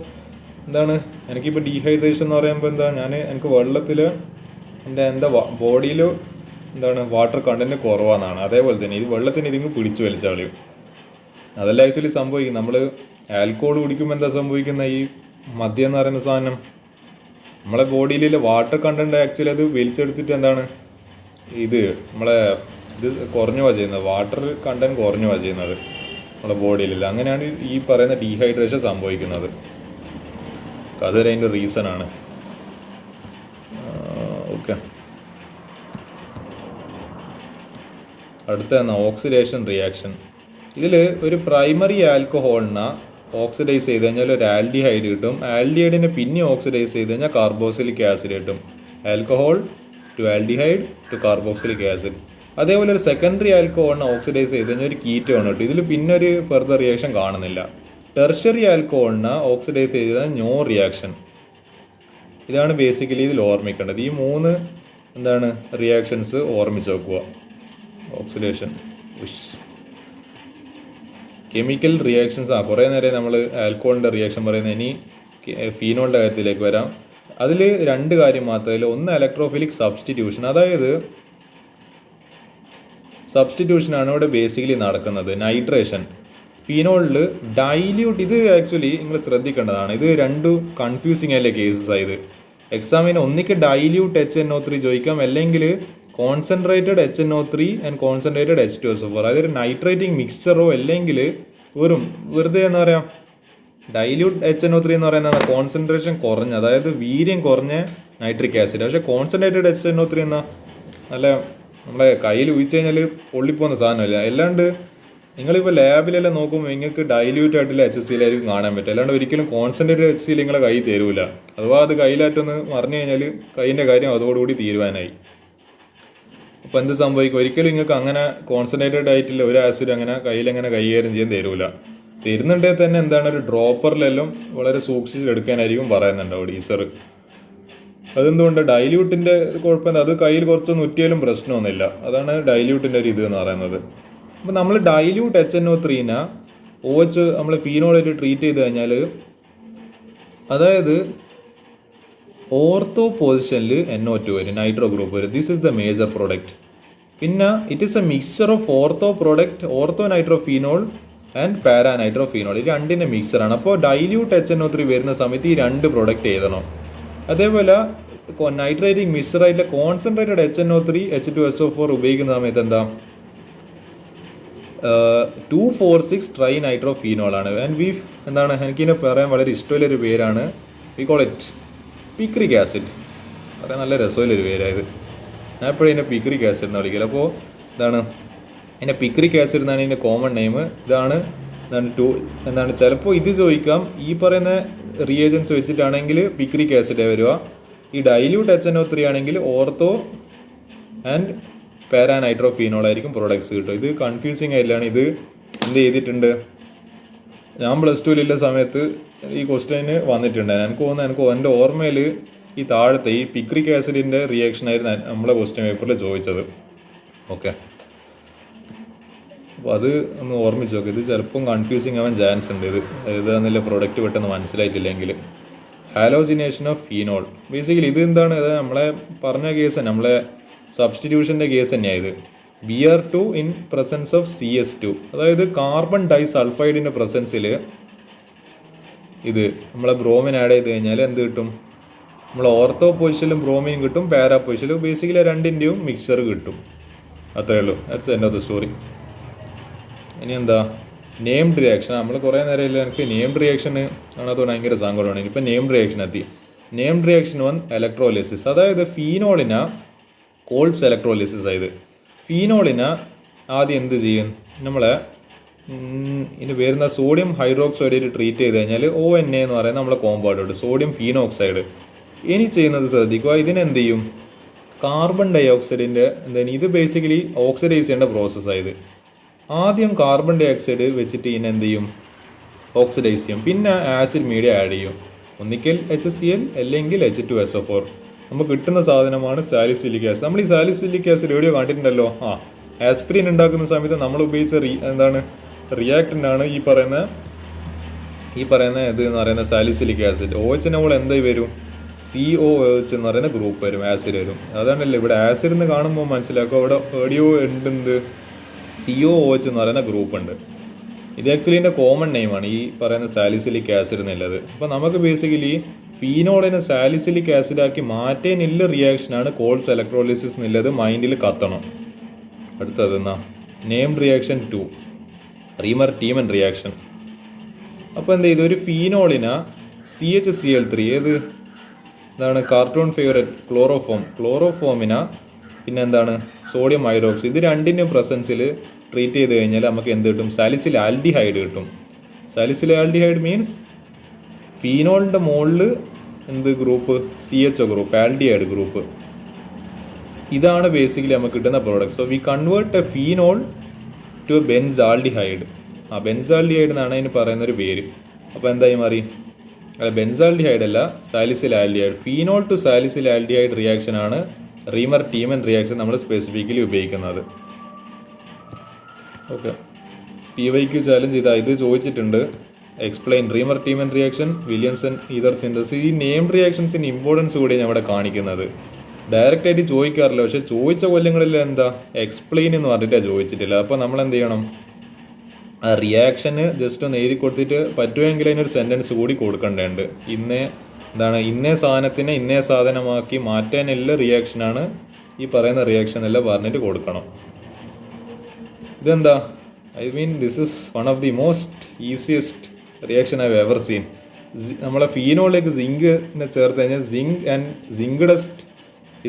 എന്താണ് എനിക്കിപ്പോൾ ഡീഹൈഡ്രേഷൻ എന്ന് പറയുമ്പോൾ എനിക്ക് വെള്ളത്തിൽ എൻ്റെ ബോഡിയിൽ എന്താണ് വാട്ടർ കണ്ടൻറ്റ് കുറവാണെന്നാണ്. അതേപോലെ തന്നെ ഇത് വെള്ളത്തിന് ഇതിങ്ങ് പിടിച്ച് വലിച്ചു കളയും. അതല്ല ആക്ച്വലി സംഭവിക്കും. നമ്മൾ ആൽക്കഹോൾ കുടിക്കുമ്പോൾ എന്താ സംഭവിക്കുന്ന, ഈ മദ്യം എന്ന് പറയുന്ന സാധനം നമ്മളെ ബോഡിയിലുള്ള വാട്ടർ കണ്ടൻറ്റ് ആക്ച്വലി അത് വലിച്ചെടുത്തിട്ട് എന്താണ് ഇത് കുറഞ്ഞു പോവുക ചെയ്യുന്നത്. വാട്ടർ കണ്ടൻറ്റ് കുറഞ്ഞു പോവുക ചെയ്യുന്നത് നമ്മളെ ബോഡിയിലില്ല. അങ്ങനെയാണ് ഈ പറയുന്ന ഡീഹൈഡ്രേഷൻ സംഭവിക്കുന്നത്. അതൊരു അതിൻ്റെ റീസണാണ്. ഓക്കെ, അടുത്ത ഓക്സിഡേഷൻ റിയാക്ഷൻ. ഇതിൽ ഒരു പ്രൈമറി ആൽക്കഹോളിനെ ഓക്സിഡൈസ് ചെയ്ത് കഴിഞ്ഞാൽ ഒരു ആൽഡിഹൈഡ് കിട്ടും. ആൽഡിഹൈഡിനെ പിന്നെ ഓക്സിഡൈസ് ചെയ്ത് കഴിഞ്ഞാൽ കാർബോക്സിലിക് ആസിഡ് കിട്ടും. Alcohol to aldehyde to carboxylic acid. അതേപോലെ ഒരു സെക്കൻഡറി ആൽക്കഹോളിനെ ഓക്സിഡൈസ് ചെയ്ത് കഴിഞ്ഞാൽ ഒരു കീറ്റോൺ കിട്ടും. ഇതിൽ പിന്നെ ഒരു ഫെർദർ റിയാക്ഷൻ കാണുന്നില്ല. ടെർഷ്യറി ആൽക്കഹോളിനെ ഓക്സിഡൈസ് ചെയ്താൽ നോ റിയാക്ഷൻ. ഇതാണ് ബേസിക്കലി ഇതിൽ ഓർമ്മിക്കേണ്ടത്. ഈ 3 എന്താണ് റിയാക്ഷൻസ് ഓർമ്മിച്ച് വെക്കുക. Oxidation, chemical reactions. കുറേ നേരം നമ്മൾ ആൽക്കഹോളിൻ്റെ റിയാക്ഷൻ പറയുന്നത്. ഇനി ഫീനോളിൻ്റെ കാര്യത്തിലേക്ക് വരാം. അതിൽ 2 കാര്യം മാത്രമേ. ഒന്ന് ഇലക്ട്രോഫിലിക് സബ്സ്റ്റിറ്റ്യൂഷൻ, അതായത് സബ്സ്റ്റിറ്റ്യൂഷനാണ് ഇവിടെ ബേസിക്കലി നടക്കുന്നത്. നൈട്രേഷൻ ഫീനോളിൽ ഡൈല്യൂട്ട്. ഇത് ആക്ച്വലി നിങ്ങൾ ശ്രദ്ധിക്കേണ്ടതാണ്. ഇത് 2 കൺഫ്യൂസിങ് ആയിട്ടുള്ള കേസസ് ആയത്. എക്സാമിന് ഒന്നിക്ക് ഡൈല്യൂട്ട് HNO3 ചോദിക്കാം, അല്ലെങ്കിൽ concentrated HNO3 and concentrated H2SO4. അതൊരു നൈട്രേറ്റിംഗ് മിക്സ്ചറോ അല്ലെങ്കിൽ വെറുതെ എന്താ പറയുക ഡൈല്യൂട്ട് HNO3 എന്ന് പറയുന്നത് കോൺസെൻട്രേഷൻ കുറഞ്ഞ, അതായത് വീര്യം കുറഞ്ഞ നൈട്രിക് ആസിഡ്. പക്ഷേ കോൺസെൻട്രേറ്റഡ് HNO3 എന്നാ നല്ല നമ്മളെ കയ്യിൽ ഒഴിച്ച് കഴിഞ്ഞാൽ പൊള്ളിപ്പോകുന്ന സാധനമല്ല. അല്ലാണ്ട് നിങ്ങളിപ്പോൾ ലാബിലെല്ലാം നോക്കുമ്പോൾ നിങ്ങൾക്ക് ഡൈല്യൂട്ട് ആയിട്ടുള്ള എച്ച് എസ് സിയിലായിരിക്കും കാണാൻ പറ്റും. അല്ലാണ്ട് ഒരിക്കലും കോൺസെൻട്രേറ്റഡ് എച്ച് സി നിങ്ങളെ കൈ തരൂല. അഥവാ അത് കയ്യിലായിട്ടൊന്ന് മറിഞ്ഞു കഴിഞ്ഞാൽ കൈയിൻ്റെ കാര്യം അതോടുകൂടി തീരുവാനായി. അപ്പോൾ എന്ത് സംഭവിക്കും? ഒരിക്കലും നിങ്ങൾക്ക് അങ്ങനെ കോൺസെൻട്രേറ്റഡ് ആയിട്ടുള്ള ഒരു ആസിഡ് അങ്ങനെ കയ്യിലെങ്ങനെ കൈകാര്യം ചെയ്യാൻ തരൂല. തരുന്നുണ്ടെങ്കിൽ തന്നെ എന്താണ് ഒരു ഡ്രോപ്പറിലെല്ലാം വളരെ സൂക്ഷിച്ചെടുക്കാനായിരിക്കും പറയുന്നുണ്ടാവും ടീച്ചർ. അതെന്തുകൊണ്ട് ഡൈല്യൂട്ടിൻ്റെ കുഴപ്പം അത് കയ്യിൽ കുറച്ചൊന്നും ഉറ്റിയാലും പ്രശ്നമൊന്നുമില്ല. അതാണ് ഡൈല്യൂട്ടിൻ്റെ ഒരു ഇത് എന്ന് പറയുന്നത്. അപ്പോൾ നമ്മൾ ഡൈല്യൂട്ട് HNO3നെ OH നമ്മൾ ഫീനോളായിട്ട് ട്രീറ്റ് ചെയ്ത് കഴിഞ്ഞാൽ, അതായത് ഓർത്തോ പൊസിഷനിൽ NO2 വരും, നൈട്രോ ഗ്രൂപ്പ് വരും. This is the major product. പിന്നെ it is a mixture of ortho product, ortho nitro phenol and para nitro phenol. ഈ രണ്ടിൻ്റെ മിക്സറാണ്. അപ്പോൾ ഡൈല്യൂട്ട് HNO3 വരുന്ന സമയത്ത് ഈ രണ്ട് പ്രോഡക്റ്റ് എഴുതണം. അതേപോലെ നൈട്രേറ്റിംഗ് മിക്സറായിട്ടുള്ള കോൺസെൻട്രേറ്റഡ് HNO3 H2SO4 ഉപയോഗിക്കുന്ന സമയത്ത് എന്താ 2,4,6 ട്രൈ നൈട്രോ ഫീനോളാണ്. ആൻഡ് വി എന്താണ് എനിക്കിതിനെ പറയാൻ വളരെ ഇഷ്ടമുള്ളൊരു പേരാണ്, we call it picric acid. പറയാൻ നല്ല രസമുള്ളൊരു പേരായത്. ഞാൻ എപ്പോഴും ഇതിനെ പിക്രിക് ആസിഡ് എന്ന് വിളിക്കില്ല. അപ്പോൾ ഇതാണ് ഇതിൻ്റെ പിക്രിക് ആസിഡ് എന്നാണ് ഇതിൻ്റെ കോമൺ നെയിം. ഇതാണ് എന്താണ് ചിലപ്പോൾ ഇത് ചോദിക്കാം, ഈ പറയുന്ന റിയേജൻസ് വെച്ചിട്ടാണെങ്കിൽ പിക്രിക് ആസിഡ് വരിക. ഈ ഡൈല്യൂട്ട് HNO3 ആണെങ്കിൽ ortho and para nitro phenol ആയിരിക്കും പ്രോഡക്ട്സ് കിട്ടും. ഇത് കൺഫ്യൂസിങ് ആയില്ലാണ്. ഇത് എന്ത് ചെയ്തിട്ടുണ്ട്, ഞാൻ +2 സമയത്ത് ഈ ക്വസ്റ്റ്യന് വന്നിട്ടുണ്ട്. എനിക്ക് തോന്നുന്നു എൻ്റെ ഓർമ്മയിൽ ഈ താഴത്തെ ഈ പിക്രിക് ആസിഡിൻ്റെ റിയാക്ഷൻ ആയിരുന്നു നമ്മളെ ക്വസ്റ്റ്യൻ പേപ്പറിൽ ചോദിച്ചത്. ഓക്കെ, അപ്പോൾ അത് ഒന്ന് ഓർമ്മിച്ച് നോക്കുക. ഇത് ചിലപ്പം കൺഫ്യൂസിങ് ആവാൻ ചാൻസ് ഉണ്ട്. ഇത് ഏതാണെന്നില്ല പ്രോഡക്റ്റ് പെട്ടെന്ന് മനസ്സിലായിട്ടില്ലെങ്കിൽ. ഹാലോജിനേഷൻ ഓഫ് ഫീനോൾ ബേസിക്കലി ഇത് എന്താണ്, അത് നമ്മളെ പറഞ്ഞ കേസ് തന്നെ, നമ്മളെ സബ്സ്റ്റിറ്റ്യൂഷൻ്റെ കേസ് തന്നെയാണ് ഇത്. Br2 in presence of CS2, അതായത് കാർബൺ ഡൈസൾഫൈഡിൻ്റെ പ്രസൻസിൽ ഇത് നമ്മളെ ബ്രോമിൻ ആഡ് ചെയ്ത് കഴിഞ്ഞാൽ എന്ത് കിട്ടും? നമ്മൾ ഓർത്തോ പൊസിഷനിലും ബ്രോമിൻ കിട്ടും, പാരാ പൊസിഷനിലും. ബേസിക്കലി രണ്ടിൻ്റെയും മിക്സർ കിട്ടും. അത്രയേ ഉള്ളൂ. That's end of the story. ഇനി എന്താ നെയിംഡ് റിയാക്ഷൻ. നമ്മൾ കുറേ നേരമില്ല എനിക്ക് നെയിംഡ് റിയാക്ഷൻ ആണത് ഭയങ്കര സങ്കടമാണ്. ഇനിയിപ്പോൾ നെയിംഡ് റിയാക്ഷൻ എത്തി. Named reaction one electrolysis. അതായത് ഫീനോളിനെ കോൾപ്സ് ഇലക്ട്രോലിസിസ് ആയത്. ഫീനോളിനെ ആദ്യം എന്ത് ചെയ്യും, നമ്മളെ ഇനി വരുന്ന സോഡിയം ഹൈഡ്രോക്സൈഡ് ട്രീറ്റ് ചെയ്ത് കഴിഞ്ഞാൽ ONA എന്ന് പറയുന്ന നമ്മളെ കോമ്പൗണ്ട് ഉണ്ട്, സോഡിയം ഫീനോക്സൈഡ്. ഇനി ചെയ്യുന്നത് ശ്രദ്ധിക്കുക, ഇതിനെന്ത് ചെയ്യും, കാർബൺ ഡൈ ഓക്സൈഡിൻ്റെ എന്താണ്, ഇത് ബേസിക്കലി ഓക്സിഡൈസ് ചെയ്യേണ്ട പ്രോസസ്സായത്. ആദ്യം കാർബൺ ഡൈ ഓക്സൈഡ് വെച്ചിട്ട് ഇതിനെ എന്ത് ചെയ്യും, ഓക്സിഡൈസ് ചെയ്യും. പിന്നെ ആസിഡ് മീഡിയ ആഡ് ചെയ്യും, ഒന്നിക്കൽ HCl അല്ലെങ്കിൽ H2SO4. നമുക്ക് കിട്ടുന്ന സാധനമാണ് സാലിസിലിക് ആസിഡ്. നമ്മൾ ഈ സാലിസിലിക് ആസിഡ് വീഡിയോ കണ്ടിട്ടുണ്ടല്ലോ. ആസ്പിരിൻ ഉണ്ടാക്കുന്ന സമയത്ത് നമ്മൾ ഉപയോഗിച്ച എന്താണ് റിയാക്ടൻ്റ് ആണ് ഈ പറയുന്ന ഇത് എന്ന് പറയുന്ന സാലിസിലിക് ആസിഡ്. OH നമ്മൾ എന്തായി വരും, COOH എന്ന് പറയുന്ന ഗ്രൂപ്പ് വരും, ആസിഡ് വരും. അതാണല്ലോ ഇവിടെ ആസിഡ് എന്ന് കാണുമ്പോൾ മനസ്സിലാക്കുക, അവിടെ എവിടെയോ ഉണ്ട് COOH എന്ന് പറയുന്ന ഗ്രൂപ്പ് ഉണ്ട്. ഇത് ആക്ച്വലി ഇതിൻ്റെ കോമൺ നെയിമാണ് ഈ പറയുന്ന സാലിസിലിക് ആസിഡ് എന്നുള്ളത്. അപ്പോൾ നമുക്ക് ബേസിക്കലി ഫീനോളിനെ സാലിസിലിക് ആസിഡാക്കി മാറ്റാനുള്ള റിയാക്ഷനാണ് കോൾപ്സ് ഇലക്ട്രോലിസിസ് എന്നുള്ളത് മൈൻഡിൽ കത്തണം. അടുത്തത് എന്നാ named reaction 2, Reimer Tiemann reaction. അപ്പോൾ എന്ത് ചെയ്തു, ഒരു ഫീനോളിനെ CHCl3 ഏത് എന്താണ് കാർട്ടൂൺ ഫേവറേറ്റ് ക്ലോറോഫോമിനെ പിന്നെ എന്താണ് സോഡിയം ഹൈഡ്രോക്സൈഡ്, ഇത് രണ്ടിൻ്റെയും പ്രസൻസിൽ ട്രീറ്റ് ചെയ്ത് കഴിഞ്ഞാൽ നമുക്ക് എന്ത് കിട്ടും, സാലിസിൽ ആൽഡിഹൈഡ് കിട്ടും. സാലിസിൽ ആൽഡിഹൈഡ് മീൻസ് ഫീനോളിൻ്റെ മുകളിൽ എന്ത് group, CHO group, aldehyde group. ഇതാണ് ബേസിക്കലി നമുക്ക് കിട്ടുന്ന product. So we convert a phenol to a benzaldehyde. Benzaldehyde എന്നാണ് അതിന് പറയുന്നൊരു പേര്. അപ്പോൾ എന്തായി മാറി, അല്ല ബെൻസാൾഡിഹൈഡ് അല്ല, salicyl aldehyde. Phenol to salicyl aldehyde റിയാക്ഷനാണ് റീമർ ടീമൻ റിയാക്ഷൻ നമ്മൾ സ്പെസിഫിക്കലി ഉപയോഗിക്കുന്നത്. ഓക്കെ, PYQ ചാലഞ്ച് ചെയ്താൽ ഇത് ചോദിച്ചിട്ടുണ്ട്. Explain Reimer Tiemann reaction, Williamson ether synthesis. ഈ നെയിംഡ് റിയാക്ഷൻസിന് ഇമ്പോർട്ടൻസ് കൂടി ഞാൻ ഇവിടെ കാണിക്കുന്നത്. ഡയറക്റ്റ് ആയിട്ട് ചോദിക്കാറില്ല, പക്ഷെ ചോദിച്ച കൊല്ലങ്ങളിൽ എന്താ എക്സ്പ്ലെയിൻ എന്ന് പറഞ്ഞിട്ടാണ് ചോദിച്ചിട്ടില്ല. അപ്പോൾ നമ്മൾ എന്ത് ചെയ്യണം, ആ റിയാക്ഷന് ജസ്റ്റ് ഒന്ന് എഴുതി കൊടുത്തിട്ട് പറ്റുമെങ്കിൽ അതിനൊരു സെൻറ്റൻസ് കൂടി കൊടുക്കേണ്ടതുണ്ട്. ഇന്നേ സാധനത്തിനെ ഇന്നേ സാധനമാക്കി മാറ്റാനുള്ള റിയാക്ഷനാണ് ഈ പറയുന്ന റിയാക്ഷൻ എല്ലാം പറഞ്ഞിട്ട് കൊടുക്കണം. ഇതെന്താ, I mean this is one of the most easiest reaction I have ever seen. നമ്മളെ ഫീനോളിലേക്ക് സിങ്കിനെ ചേർത്ത് കഴിഞ്ഞാൽ zinc and zinc dust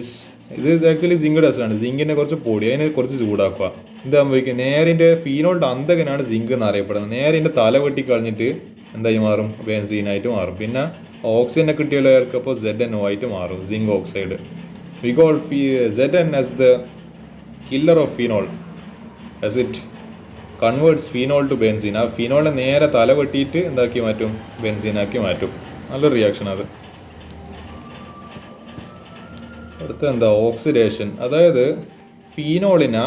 is ഇത് ആക്ച്വലി സിങ്ക് ഡസ്റ്റ് ആണ്. സിങ്കിൻ്റെ കുറച്ച് പൊടി, അതിനെ കുറച്ച് ചൂടാക്കുക. ഇത് സംഭവിക്കുക നേരിൻ്റെ ഫീനോളിൻ്റെ അന്തകനാണ് സിങ്ക് എന്ന് അറിയപ്പെടുന്നത്. നേരിൻ്റെ തല വെട്ടി കളഞ്ഞിട്ട് എന്തായി മാറും? ബെൻസീനായിട്ട് മാറും. പിന്നെ ഓക്സിജനെ കിട്ടിയാലോ അയാൾക്ക് അപ്പോൾ ZnO ആയിട്ട് മാറും, zinc oxide. We call Zn as the killer of phenol as it converts phenol to benzene. ആ ഫിനോളിനെ നേരെ തല വെട്ടിയിട്ട് എന്താക്കി മാറ്റും? ബെൻസീനാക്കി മാറ്റും. നല്ലൊരു റിയാക്ഷൻ അത്. അടുത്ത എന്താ? ഓക്സിഡേഷൻ. അതായത് ഫീനോളിന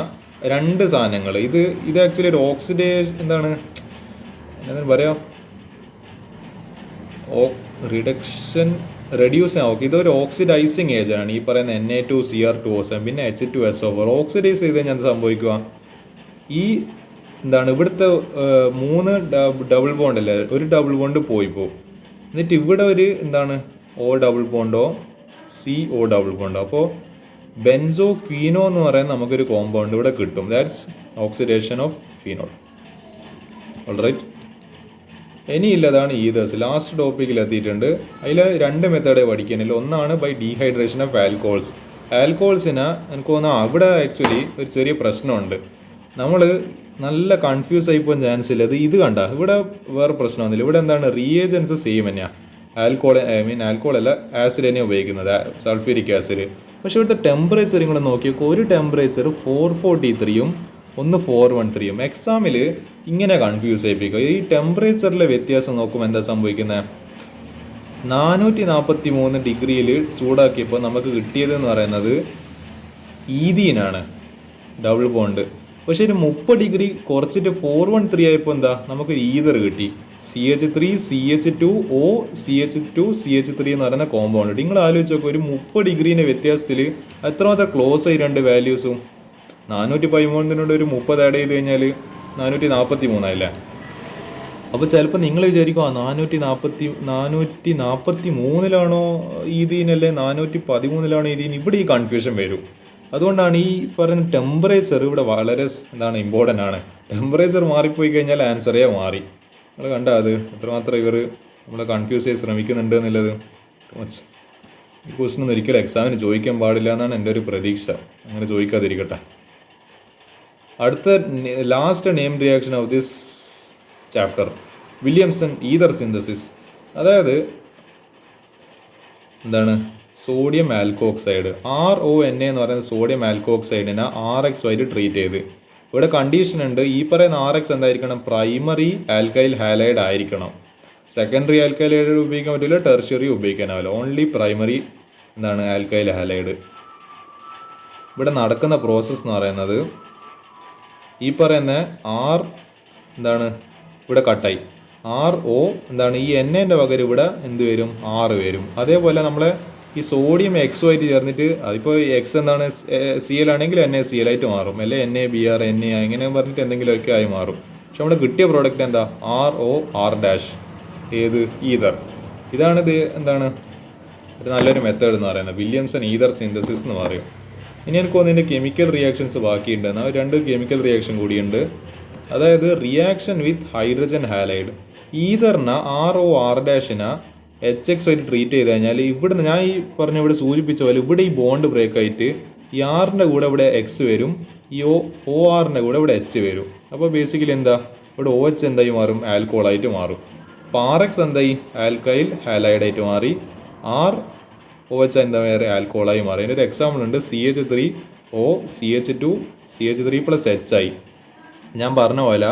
രണ്ട് സാധനങ്ങൾ, ഇത് ആക്ച്വലി ഒരു ഓക്സിഡേഷൻ എന്താണ് പറയാ, റെഡ്യൂസ് ഓക്കെ, ഇതൊരു ഓക്സിഡൈസിങ് ഏജാണ് ഈ പറയുന്ന Na2Cr2O7 പിന്നെ H2SO4. ഓക്സിഡൈസ് ചെയ്ത് കഴിഞ്ഞാൽ എന്ത് സംഭവിക്കുക? ഈ എന്താണ് ഇവിടുത്തെ 3 ഡബിൾ ബോണ്ട് അല്ലേ, ഒരു ഡബിൾ ബോണ്ട് പോയി പോകും. എന്നിട്ട് ഇവിടെ ഒരു എന്താണ് O ഡബിൾ ബോണ്ടോ CO ഡബിൾ ബോണ്ടോ. അപ്പോൾ ബെൻസോ ക്വീനോ എന്ന് പറയുന്ന നമുക്കൊരു കോമ്പൗണ്ട് ഇവിടെ കിട്ടും. That's oxidation of phenol. All right, ഇനിയില്ലതാണ് ഈതേഴ്സ്. ലാസ്റ്റ് ടോപ്പിക്കിൽ എത്തിയിട്ടുണ്ട്. അതിൽ 2 മെത്തേഡേ പഠിക്കാനില്ല. ഒന്നാണ് ബൈ ഡീഹൈഡ്രേഷൻ ഓഫ് ആൽക്കോൾസ്. ആൽക്കോൾസിന് എനിക്ക് തോന്നുന്നു അവിടെ ആക്ച്വലി ഒരു ചെറിയ പ്രശ്നമുണ്ട്. നമ്മൾ നല്ല കൺഫ്യൂസ് ആയി പോകാൻ ചാൻസ് ഇല്ല. ഇത് കണ്ട ഇവിടെ വേറെ പ്രശ്നമൊന്നുമില്ല. ഇവിടെ എന്താണ് റിയേജൻസ് സെയിം തന്നെയാണ്. ആൽക്കോൾ അല്ല, ആസിഡ് തന്നെ ഉപയോഗിക്കുന്നത്, സൾഫ്യൂരിക് ആസിഡ്. പക്ഷെ ഇവിടുത്തെ ടെമ്പറേച്ചർ നിങ്ങൾ നോക്കി നോക്കുക. ഒരു ടെമ്പറേച്ചർ 443യും ഒന്ന് 413യും. എക്സാമിൽ ഇങ്ങനെ കൺഫ്യൂസ് ആയിപ്പിക്കുക. ഈ ടെമ്പറേച്ചറിലെ വ്യത്യാസം നോക്കുമ്പോൾ എന്താ സംഭവിക്കുന്നത്? 443 ഡിഗ്രിയിൽ ചൂടാക്കിയപ്പോൾ നമുക്ക് കിട്ടിയതെന്ന് പറയുന്നത് ഈഥീനാണ്, ഡബിൾ ബോണ്ട്. പക്ഷെ ഒരു 30 ഡിഗ്രി കുറച്ചിട്ട് 413 ആയപ്പോൾ എന്താ നമുക്ക് ഈതർ കിട്ടി. CH3 CH2O CH2 CH3 എന്ന് പറയുന്ന കോമ്പൗണ്ട്. നിങ്ങൾ ആലോചിച്ച് നോക്കുക, ഒരു 30 ഡിഗ്രീൻ്റെ വ്യത്യാസത്തിൽ എത്രമാത്രം ക്ലോസ് ആയി രണ്ട് വാല്യൂസും. 413 ഒരു 30 ആഡ് ചെയ്ത് കഴിഞ്ഞാൽ 443 അപ്പോൾ ചിലപ്പോൾ നിങ്ങൾ വിചാരിക്കും 443 ഈദീനല്ലേ 413 ഈദീൻ. ഇവിടെ ഈ കൺഫ്യൂഷൻ വരും. അതുകൊണ്ടാണ് ഈ പറയുന്ന ടെമ്പറേച്ചർ ഇവിടെ വളരെ എന്താണ് ഇമ്പോർട്ടൻ്റ് ആണ്. ടെമ്പറേച്ചർ മാറിപ്പോയി കഴിഞ്ഞാൽ ആൻസറേ മാറി. നിങ്ങൾ കണ്ട അത് എത്രമാത്രം ഇവർ നമ്മളെ കൺഫ്യൂസ് ചെയ്ത് ശ്രമിക്കുന്നുണ്ട് എന്നുള്ളത്. ഈ ക്വസ്റ്റൻ ഒന്നും ഒരിക്കലും എക്സാമിന് ചോദിക്കാൻ പാടില്ല എന്നാണ് എൻ്റെ ഒരു പ്രതീക്ഷ. അങ്ങനെ ചോദിക്കാതിരിക്കട്ടെ. അടുത്ത last name reaction of this chapter, Williamson ether synthesis. അതായത് എന്താണ്? സോഡിയം ആൽക്കോക്സൈഡ്, RONA എന്ന് പറയുന്ന സോഡിയം ആൽക്കോക്സൈഡിനെ RX ആയിട്ട് ട്രീറ്റ് ചെയ്ത്. ഇവിടെ കണ്ടീഷൻ ഉണ്ട്. ഈ പറയുന്ന RX എന്തായിരിക്കണം? പ്രൈമറി ആൽക്കൈൽ ഹാലൈഡ് ആയിരിക്കണം. സെക്കൻഡറി ആൽക്കൈൽ ഹാലൈഡ് ഉപയോഗിക്കാൻ പറ്റില്ല, ടെർഷ്യറി ഉപയോഗിക്കാനാവില്ല. ഓൺലി പ്രൈമറി എന്താണ് ആൽക്കൈൽ ഹാലൈഡ്. ഇവിടെ നടക്കുന്ന പ്രോസസ്സ് എന്ന് പറയുന്നത് ഈ പറയുന്ന എന്താണ് ഇവിടെ കട്ടായി, RO എന്താണ് ഈ NAൻ്റെ പകരം ഇവിടെ എന്ത് വരും? R വരും. അതേപോലെ നമ്മളെ ഈ സോഡിയം XO ആയിട്ട് ചേർന്നിട്ട് അതിപ്പോൾ X എന്താണ് Cl ആണെങ്കിൽ NaCl ആയിട്ട് മാറും, അല്ലെ NaBr Na ഇങ്ങനെ പറഞ്ഞിട്ട് എന്തെങ്കിലുമൊക്കെ ആയി മാറും. പക്ഷെ നമ്മുടെ കിട്ടിയ പ്രോഡക്റ്റ് എന്താ? ROR-. ഏത്? ഈതർ. ഇതാണിത് എന്താണ് ഒരു നല്ലൊരു മെത്തേഡ് എന്ന് പറയുന്നത്, വില്യംസൺ ഈതർ സിന്തസിസ് എന്ന് പറയും. ഇനി എനിക്ക് തോന്നുന്നു കെമിക്കൽ റിയാക്ഷൻസ് ബാക്കിയുണ്ട്. എന്നാൽ 2 കെമിക്കൽ റിയാക്ഷൻ കൂടിയുണ്ട്. അതായത് റിയാക്ഷൻ വിത്ത് ഹൈഡ്രജൻ ഹാലൈഡ്. ഈതറിന് ROR-നെ HX ആയിട്ട് ട്രീറ്റ് ചെയ്ത് കഴിഞ്ഞാൽ ഇവിടുന്ന് ഞാൻ ഈ പറഞ്ഞ ഇവിടെ സൂചിപ്പിച്ച പോലെ ഇവിടെ ഈ ബോണ്ട് ബ്രേക്ക് ആയിട്ട് ഈ R-ൻ്റെ കൂടെ ഇവിടെ X വരും, ഈ OR-ൻ്റെ കൂടെ ഇവിടെ H വരും. അപ്പോൾ ബേസിക്കലി എന്താ ഇവിടെ OH എന്തായി മാറും? ആൽക്കോളായിട്ട് മാറും. അപ്പോൾ RX എന്തായി? ആൽക്കൈൽ ഹാലൈഡായിട്ട് മാറി. OH എന്താ വേറെ ആൽക്കോളായി മാറി. അതിൻ്റെ ഒരു എക്സാമ്പിൾ ഉണ്ട്, CH3O CH2 CH3 + HI. ഞാൻ പറഞ്ഞ പോലെ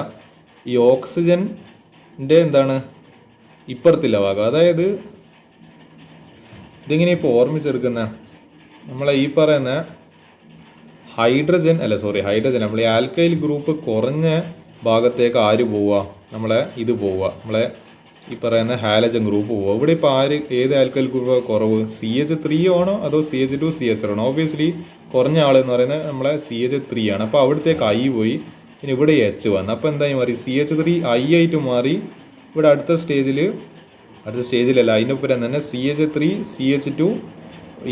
ഈ ഓക്സിജൻ്റെ എന്താണ് ഇപ്പുറത്തില്ല ഭാഗം. അതായത് ഇതിങ്ങനെ ഇപ്പോൾ ഓർമ്മിച്ചെടുക്കുന്ന നമ്മളെ ഈ പറയുന്ന ഹൈഡ്രജൻ നമ്മൾ ഈ ആൽക്കൈൽ ഗ്രൂപ്പ് കുറഞ്ഞ ഭാഗത്തേക്ക് ആര് പോവുക? നമ്മളെ ഇത് പോവുക, നമ്മളെ ഈ പറയുന്ന ഹാലജൻ ഗ്രൂപ്പ് പോവുക. ഇവിടെ ഇപ്പോൾ ഏത് ആൽക്കൈൽ ഗ്രൂപ്പ് കുറവ്? CH3 ആണോ അതോ CH2 CH ആണോ? ഓബിയസ്ലി കുറഞ്ഞ ആളെന്ന് പറയുന്നത് നമ്മളെ CH3 ആണ്. അപ്പോൾ അവിടത്തേക്ക് I പോയി, പിന്നെ ഇവിടെ H വന്നു. അപ്പോൾ എന്തായി മാറി? CH3 I ആയിട്ട് മാറി. ഇവിടെ അടുത്ത സ്റ്റേജിലല്ല അതിനൊപ്പം തന്നെ CH3 CH2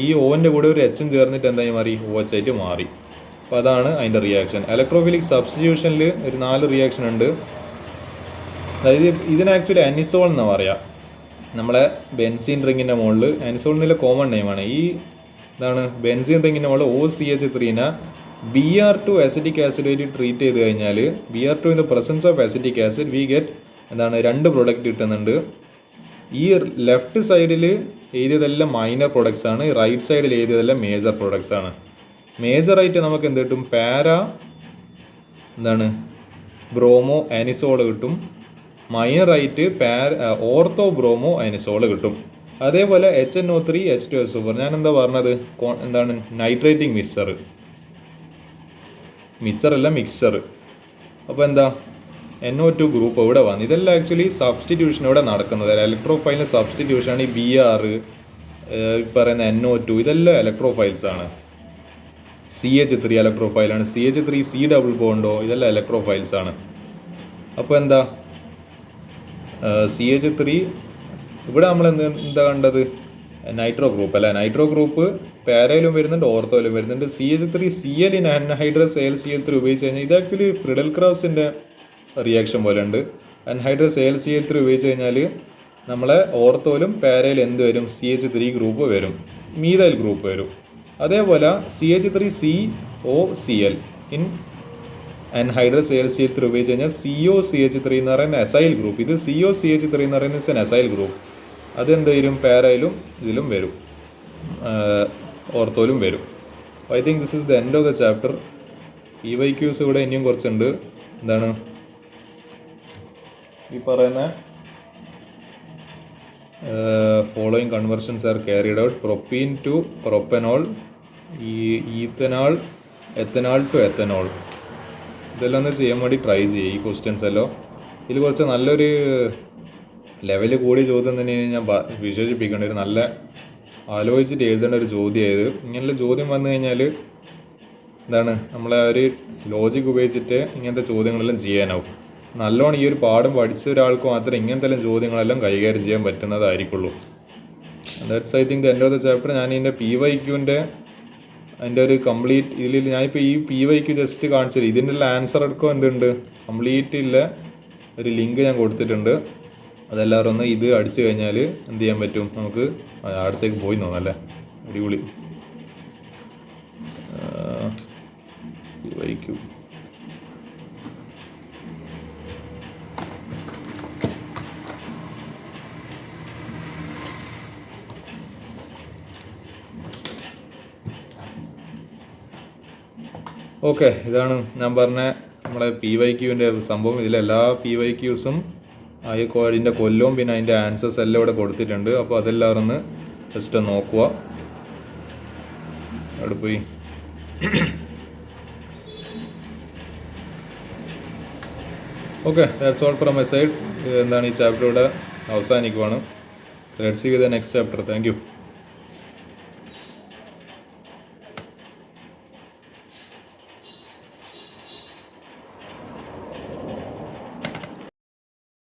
ഈ ഓൻ്റെ കൂടെ ഒരു H ചേർന്നിട്ട് എന്തായി മാറി? OH ആയിട്ട് മാറി. അപ്പോൾ അതാണ് അതിൻ്റെ റിയാക്ഷൻ. ഇലക്ട്രോഫിലിക് സബ്സ്റ്റിറ്റ്യൂഷനിൽ ഒരു 4 റിയാക്ഷൻ ഉണ്ട്. അതായത് ഇതിന് ആക്ച്വലി അനിസോൾ എന്നാണ് പറയുക. നമ്മളെ ബെൻസീൻ റിങ്ങിൻ്റെ മുകളിൽ അനിസോൾ എന്നുള്ള കോമൺ നെയിമാണ്. ഈ എന്താണ് ബെൻസീൻ റിങ്ങിൻ്റെ മുകളിൽ OCH3നെ Br2 അസിറ്റിക് ആസിഡായിട്ട് ട്രീറ്റ് ചെയ്ത് കഴിഞ്ഞാൽ Br2 in the presence of acetic acid we get എന്താണ് 2 പ്രൊഡക്റ്റ് കിട്ടുന്നുണ്ട്. ഈ ലെഫ്റ്റ് സൈഡിൽ എഴുതിയതെല്ലാം മൈനർ പ്രൊഡക്ട്സ് ആണ്, റൈറ്റ് സൈഡിൽ എഴുതിയതെല്ലാം മേജർ പ്രൊഡക്ട്സ് ആണ്. മേജറായിട്ട് നമുക്ക് എന്ത് കിട്ടും? എന്താണ് ബ്രോമോ അനിസോൾ കിട്ടും. മൈനറായിട്ട് ഓർത്തോ ബ്രോമോ അനിസോൾ കിട്ടും. അതേപോലെ HNO3 H2SO4 ഞാൻ എന്താ പറഞ്ഞത്? എന്താണ് നൈട്രേറ്റിംഗ് മിക്സറല്ല മിക്സർ. അപ്പോൾ എന്താ NO2 ഗ്രൂപ്പ് ഇവിടെ വന്നു. ഇതെല്ലാം ആക്ച്വലി സബ്സ്റ്റിറ്റ്യൂഷൻ ഇവിടെ നടക്കുന്നത്. ഇലക്ട്രോഫൈലിൻ്റെ സബ്സ്റ്റിറ്റ്യൂഷനാണ് ഈ Br പറയുന്ന NO2 ഇതെല്ലാം ഇലക്ട്രോഫൈൽസ് ആണ്. CH3 ഇലക്ട്രോഫൈലാണ്, CH3 C ഡബിൾ ബോണ്ടോ ഇതെല്ലാം ഇലക്ട്രോഫൈൽസ് ആണ്. അപ്പോൾ എന്താ CH3 ഇവിടെ നമ്മൾ എന്താ കണ്ടത്? നൈട്രോ ഗ്രൂപ്പ് അല്ലേ? നൈട്രോ ഗ്രൂപ്പ് പാരയിലും വരുന്നുണ്ട്, ഓർത്തോയിലും വരുന്നുണ്ട്. CH3 Cl ഇൻ അൻഹൈഡ്രസ് AlCl3 ഉപയോഗിച്ച് കഴിഞ്ഞാൽ ഇത് ആക്ച്വലി ഫ്രിഡൽ ക്രാഫ്റ്റ്സിൻ്റെ റിയാക്ഷൻ പോലെ ഉണ്ട്. അൻഹൈഡ്രസ് AlCl3 ഉപയോഗിച്ച് കഴിഞ്ഞാൽ നമ്മളെ ഓർത്തോയിലും പാരയിലും എന്ത് വരും? CH3 ഗ്രൂപ്പ് വരും, മീഥൈൽ ഗ്രൂപ്പ് വരും. അതേപോലെ CH3COCl ഇൻ അൻഹൈഡ്രസ് AlCl3 ഉപയോഗിച്ച് കഴിഞ്ഞാൽ COCH3 എന്ന് പറയുന്ന എസൈൽ ഗ്രൂപ്പ്. ഇത് COCH3 എന്ന് പറയുന്ന എസൈൽ ഗ്രൂപ്പ്. അതെന്ത് വരും? പാരയിലും ഇതിലും വരും, ഓർത്തോയിലും വരും. I think this is the end of the chapter. PYQs ഇവിടെ ഇനിയും കുറച്ചുണ്ട്. എന്താണ് ഈ പറയുന്ന following conversions are carried out. Propene to propanol, ethanal, ethanal to ethanol. ഇതെല്ലാം ഒന്ന് ചെയ്യാൻ വേണ്ടി ട്രൈ ചെയ്യുക ഈ ക്വസ്റ്റ്യൻസ് എല്ലാം. ഇതിൽ കുറച്ച് നല്ലൊരു ലെവല് കൂടിയ ചോദ്യം തന്നെയാണ് ഞാൻ വിശേഷിപ്പിക്കേണ്ട. ഒരു നല്ല ആലോചിച്ചിട്ട് എഴുതേണ്ട ഒരു ചോദ്യമായത്. ഇങ്ങനെയുള്ള ചോദ്യം വന്നു കഴിഞ്ഞാൽ എന്താണ് നമ്മളെ ഒരു ലോജിക്ക് ഉപയോഗിച്ചിട്ട് ഇങ്ങനത്തെ ചോദ്യങ്ങളെല്ലാം ചെയ്യാനാവും. നല്ലോണം ഈ ഒരു പാഠം പഠിച്ച ഒരാൾക്ക് മാത്രമേ ഇങ്ങനത്തെ ചോദ്യങ്ങളെല്ലാം കൈകാര്യം ചെയ്യാൻ പറ്റുന്നതായിരിക്കുള്ളൂ. That's I think the end of the chapter. ഞാൻ ഇതിൻ്റെ PYQൻ്റെ അതിൻ്റെ ഒരു കംപ്ലീറ്റ് ഇതിൽ ഞാനിപ്പോൾ ഈ PYQ ജസ്റ്റ് കാണിച്ചത് ഇതിൻ്റെ ആൻസർ അടക്കം എന്തുണ്ട് കംപ്ലീറ്റ് ഇല്ല ഒരു ലിങ്ക് ഞാൻ കൊടുത്തിട്ടുണ്ട്. അതെല്ലാവരും ഒന്ന് ഇത് അടിച്ചു കഴിഞ്ഞാൽ എന്ത് ചെയ്യാൻ പറ്റും? നമുക്ക് അടുത്തേക്ക് പോയി തോന്നല്ലേ? അടിപൊളി. PYQ okay. ഇതാണ് ഞാൻ പറഞ്ഞ നമ്മളെ PYQൻ്റെ സംഭവം. ഇതിലെല്ലാ PYQസും അതിൻ്റെ കൊല്ലവും പിന്നെ അതിൻ്റെ ആൻസേഴ്സ് എല്ലാം ഇവിടെ കൊടുത്തിട്ടുണ്ട്. അപ്പോൾ അതെല്ലാവരും ഒന്ന് ജസ്റ്റ് നോക്കുക. അവിടെ പോയി okay. That's all from my side. എന്താണ് ഈ ചാപ്റ്റർ ഇവിടെ അവസാനിക്കുവാണ്. Let's see the next chapter. Thank U.